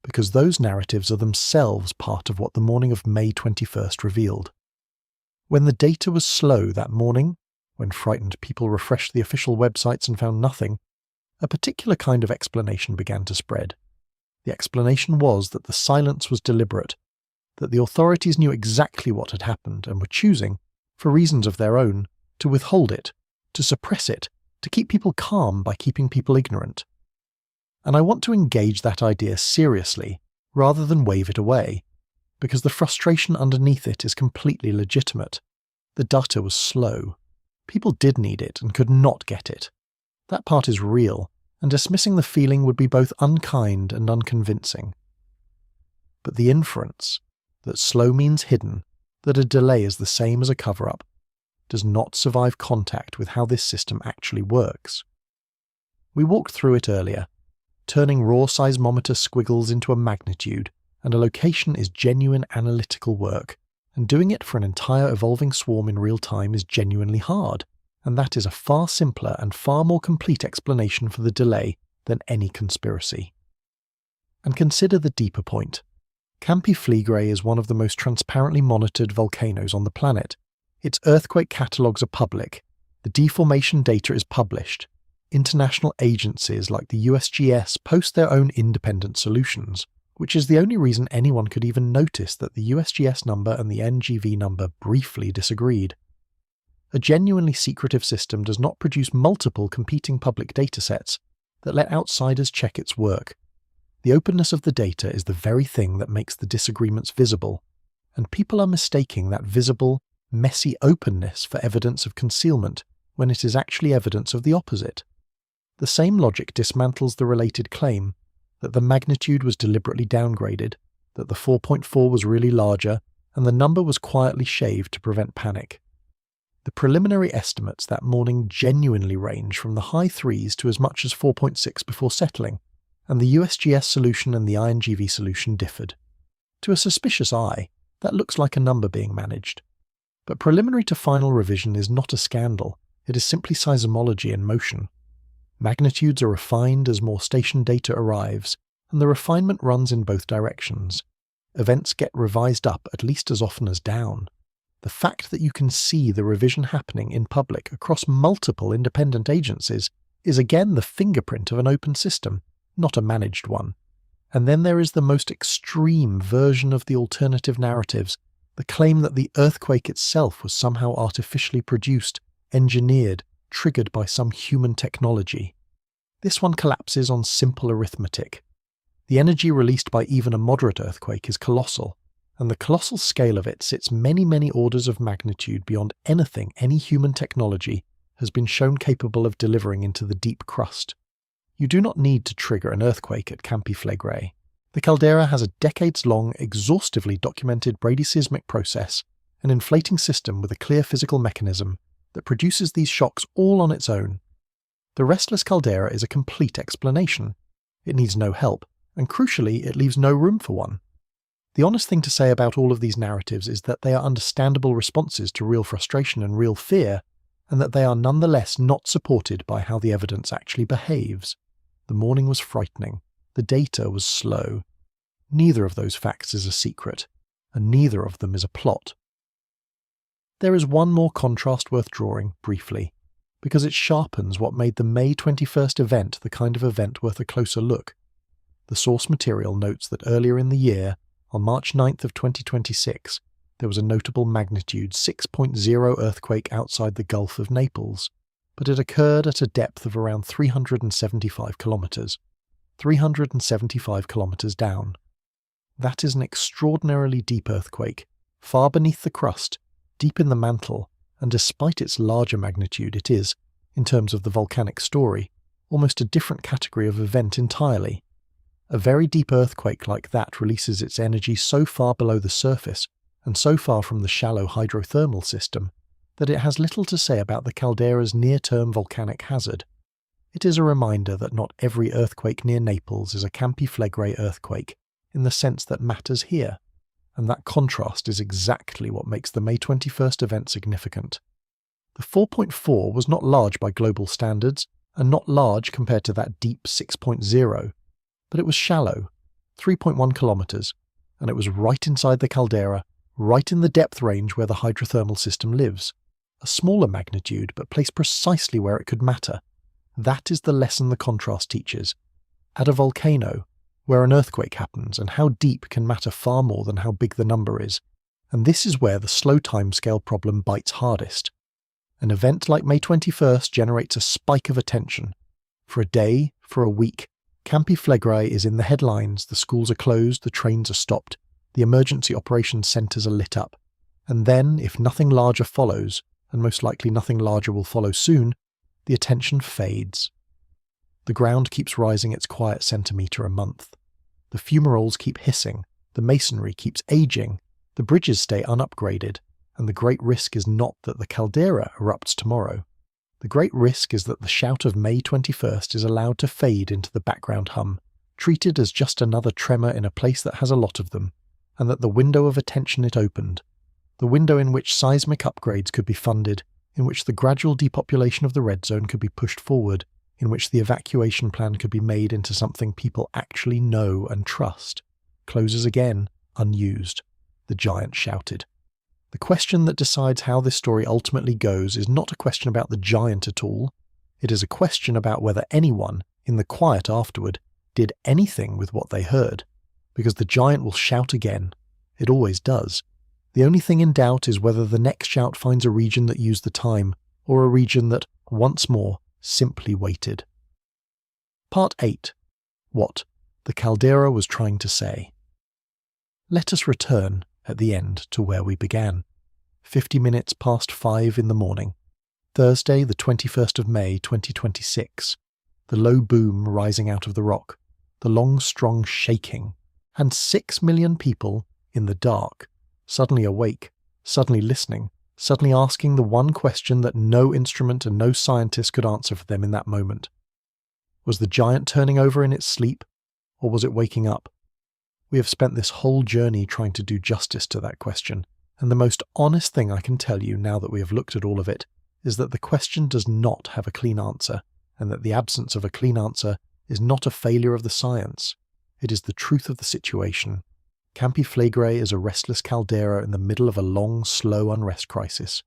because those narratives are themselves part of what the morning of May 21st revealed. When the data was slow that morning, when frightened people refreshed the official websites and found nothing, a particular kind of explanation began to spread. The explanation was that the silence was deliberate, that the authorities knew exactly what had happened and were choosing, for reasons of their own, to withhold it, to suppress it, to keep people calm by keeping people ignorant. And I want to engage that idea seriously, rather than wave it away, because the frustration underneath it is completely legitimate. The data was slow. People did need it and could not get it. That part is real, and dismissing the feeling would be both unkind and unconvincing. But the inference, that slow means hidden, that a delay is the same as a cover-up, does not survive contact with how this system actually works. We walked through it earlier. Turning raw seismometer squiggles into a magnitude and a location is genuine analytical work, and doing it for an entire evolving swarm in real time is genuinely hard, and that is a far simpler and far more complete explanation for the delay than any conspiracy. And consider the deeper point. Campi Flegrei is one of the most transparently monitored volcanoes on the planet. Its earthquake catalogues are public. The deformation data is published. International agencies like the USGS post their own independent solutions, which is the only reason anyone could even notice that the USGS number and the NGV number briefly disagreed. A genuinely secretive system does not produce multiple competing public datasets that let outsiders check its work. The openness of the data is the very thing that makes the disagreements visible, and people are mistaking that visible, messy openness for evidence of concealment when it is actually evidence of the opposite. The same logic dismantles the related claim that the magnitude was deliberately downgraded, that the 4.4 was really larger, and the number was quietly shaved to prevent panic. The preliminary estimates that morning genuinely range from the high 3s to as much as 4.6 before settling, and the USGS solution and the INGV solution differed. To a suspicious eye, that looks like a number being managed. But preliminary to final revision is not a scandal, it is simply seismology in motion. Magnitudes are refined as more station data arrives, and the refinement runs in both directions. Events get revised up at least as often as down. The fact that you can see the revision happening in public across multiple independent agencies is again the fingerprint of an open system, not a managed one. And then there is the most extreme version of the alternative narratives, the claim that the earthquake itself was somehow artificially produced, engineered, triggered by some human technology. This one collapses on simple arithmetic. The energy released by even a moderate earthquake is colossal, and the colossal scale of it sits many, many orders of magnitude beyond anything any human technology has been shown capable of delivering into the deep crust. You do not need to trigger an earthquake at Campi Flegrei. The Caldera has a decades-long, exhaustively documented bradyseismic process, an inflating system with a clear physical mechanism that produces these shocks all on its own. The restless caldera is a complete explanation. It needs no help, and crucially, it leaves no room for one. The honest thing to say about all of these narratives is that they are understandable responses to real frustration and real fear, and that they are nonetheless not supported by how the evidence actually behaves. The morning was frightening. The data was slow. Neither of those facts is a secret, and neither of them is a plot. There is one more contrast worth drawing, briefly, because it sharpens what made the May 21st event the kind of event worth a closer look. The source material notes that earlier in the year, on March 9th of 2026, there was a notable magnitude 6.0 earthquake outside the Gulf of Naples. but it occurred at a depth of around 375 kilometres. 375 kilometres down. That is an extraordinarily deep earthquake, far beneath the crust, deep in the mantle, and despite its larger magnitude it is, in terms of the volcanic story, almost a different category of event entirely. A very deep earthquake like that releases its energy so far below the surface, and so far from the shallow hydrothermal system, that it has little to say about the caldera's near-term volcanic hazard. It is a reminder that not every earthquake near Naples is a Campi Flegrei earthquake, in the sense that matters here, and that contrast is exactly what makes the May 21st event significant. The 4.4 was not large by global standards, and not large compared to that deep 6.0, but it was shallow, 3.1 kilometres, and it was right inside the caldera, right in the depth range where the hydrothermal system lives. A smaller magnitude, but placed precisely where it could matter. That is the lesson the contrast teaches. At a volcano, where an earthquake happens, and how deep can matter far more than how big the number is, and this is where the slow timescale problem bites hardest. An event like May 21st generates a spike of attention. For a day, for a week, Campi Flegrei is in the headlines, the schools are closed, the trains are stopped, the emergency operations centres are lit up. And then, if nothing larger follows, and most likely nothing larger will follow soon, the attention fades. The ground keeps rising its quiet centimetre a month. The fumaroles keep hissing, the masonry keeps aging, the bridges stay unupgraded, and the great risk is not that the caldera erupts tomorrow. The great risk is that the shout of May 21st is allowed to fade into the background hum, treated as just another tremor in a place that has a lot of them, and that the window of attention it opened, the window in which seismic upgrades could be funded, in which the gradual depopulation of the red zone could be pushed forward, in which the evacuation plan could be made into something people actually know and trust, closes again, unused. The giant shouted. The question that decides how this story ultimately goes is not a question about the giant at all. It is a question about whether anyone, in the quiet afterward, did anything with what they heard. Because the giant will shout again. It always does. The only thing in doubt is whether the next shout finds a region that used the time, or a region that, once more, simply waited. Part 8. What the caldera was trying to say. Let us return, at the end, to where we began. 50 minutes past 5 in the morning. Thursday, the 21st of May, 2026. The low boom rising out of the rock. The long, strong shaking. And 6 million people, in the dark, suddenly awake, suddenly listening, suddenly asking the one question that no instrument and no scientist could answer for them in that moment. Was the giant turning over in its sleep, or was it waking up? We have spent this whole journey trying to do justice to that question, and the most honest thing I can tell you now that we have looked at all of it is that the question does not have a clean answer, and that the absence of a clean answer is not a failure of the science. It is the truth of the situation. Campi Flegrei is a restless caldera in the middle of a long, slow unrest crisis.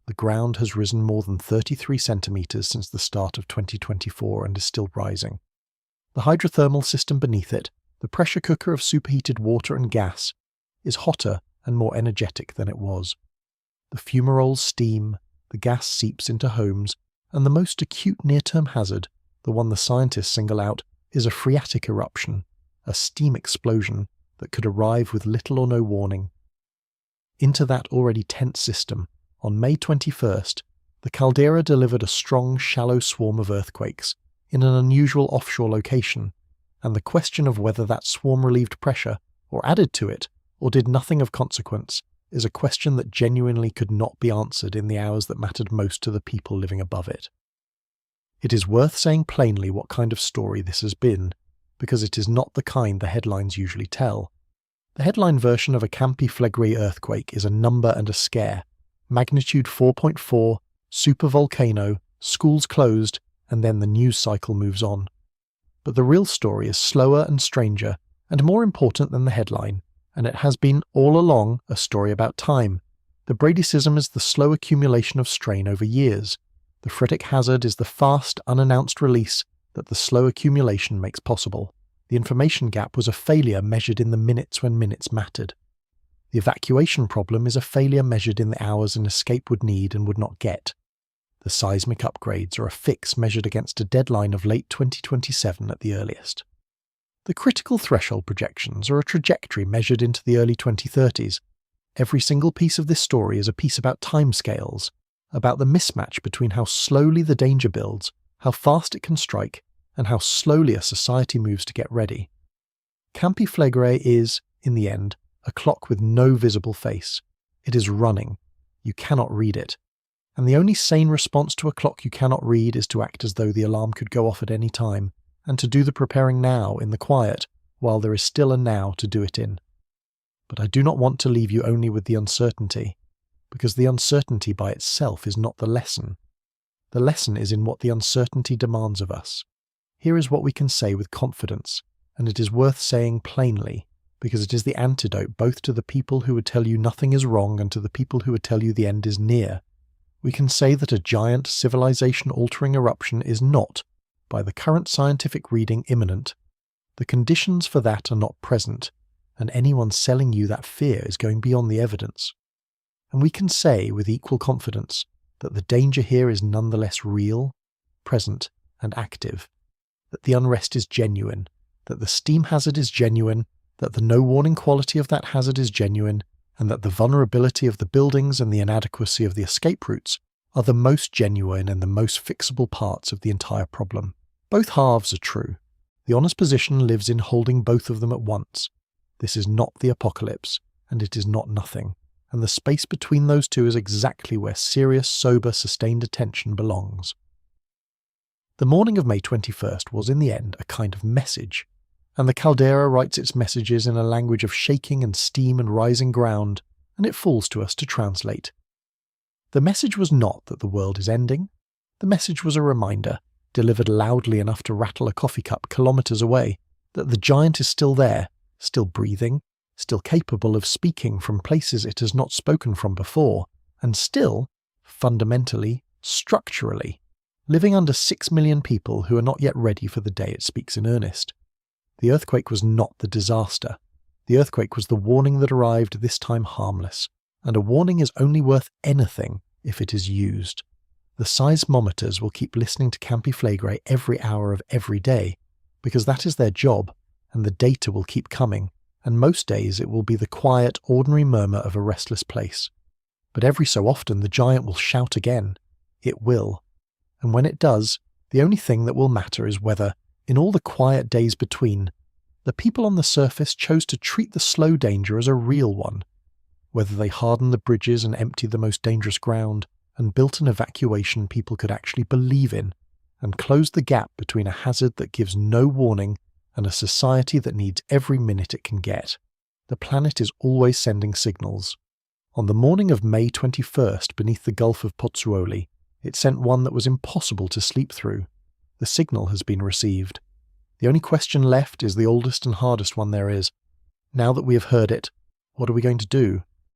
The ground has risen more than 33 centimetres since the start of 2024 and is still rising. The hydrothermal system beneath it, the pressure cooker of superheated water and gas, is hotter and more energetic than it was. The fumaroles steam, the gas seeps into homes, and the most acute near-term hazard, the one the scientists single out, is a phreatic eruption, a steam explosion that could arrive with little or no warning. Into that already tense system, on May 21st, the caldera delivered a strong, shallow swarm of earthquakes in an unusual offshore location, and the question of whether that swarm relieved pressure, or added to it, or did nothing of consequence, is a question that genuinely could not be answered in the hours that mattered most to the people living above it. It is worth saying plainly what kind of story this has been, because it is not the kind the headlines usually tell. The headline version of a Campi Flegrei earthquake is a number and a scare. Magnitude 4.4, supervolcano, schools closed, and then the news cycle moves on. But the real story is slower and stranger, and more important than the headline, and it has been all along a story about time. The Bradycism is the slow accumulation of strain over years. The phreatic hazard is the fast, unannounced release that the slow accumulation makes possible. The information gap was a failure measured in the minutes when minutes mattered. The evacuation problem is a failure measured in the hours an escape would need and would not get. The seismic upgrades are a fix measured against a deadline of late 2027 at the earliest. The critical threshold projections are a trajectory measured into the early 2030s. Every single piece of this story is a piece about timescales, about the mismatch between how slowly the danger builds, how fast it can strike, and how slowly a society moves to get ready. Campi Flegrei is, in the end, a clock with no visible face. It is running. You cannot read it. And the only sane response to a clock you cannot read is to act as though the alarm could go off at any time, and to do the preparing now in the quiet, while there is still a now to do it in. But I do not want to leave you only with the uncertainty, because the uncertainty by itself is not the lesson. The lesson is in what the uncertainty demands of us. Here is what we can say with confidence, and it is worth saying plainly, because it is the antidote both to the people who would tell you nothing is wrong and to the people who would tell you the end is near. We can say that a giant civilization-altering eruption is not, by the current scientific reading, imminent. The conditions for that are not present, and anyone selling you that fear is going beyond the evidence. And we can say with equal confidence that the danger here is nonetheless real, present, and active, that the unrest is genuine, that the steam hazard is genuine, that the no-warning quality of that hazard is genuine, and that the vulnerability of the buildings and the inadequacy of the escape routes are the most genuine and the most fixable parts of the entire problem. Both halves are true. The honest position lives in holding both of them at once. This is not the apocalypse, and it is not nothing, and the space between those two is exactly where serious, sober, sustained attention belongs. The morning of May 21st was in the end a kind of message, and the Caldera writes its messages in a language of shaking and steam and rising ground, and it falls to us to translate. The message was not that the world is ending. The message was a reminder, delivered loudly enough to rattle a coffee cup kilometres away, that the giant is still there, still breathing, still capable of speaking from places it has not spoken from before, and still, fundamentally, structurally, living under 6 million people who are not yet ready for the day it speaks in earnest. The earthquake was not the disaster. The earthquake was the warning that arrived, this time harmless, and a warning is only worth anything if it is used. The seismometers will keep listening to Campi Flegrei every hour of every day, because that is their job, and the data will keep coming, and most days it will be the quiet, ordinary murmur of a restless place. But every so often the giant will shout again. It will. And when it does, the only thing that will matter is whether, in all the quiet days between, the people on the surface chose to treat the slow danger as a real one, whether they hardened the bridges and emptied the most dangerous ground, and built an evacuation people could actually believe in, and closed the gap between a hazard that gives no warning and a society that needs every minute it can get. The planet is always sending signals. On the morning of May 21st, beneath the Gulf of Pozzuoli, it sent one that was impossible to sleep through. The signal has been received. The only question left is the oldest and hardest one there is. Now that we have heard it, what are we going to do?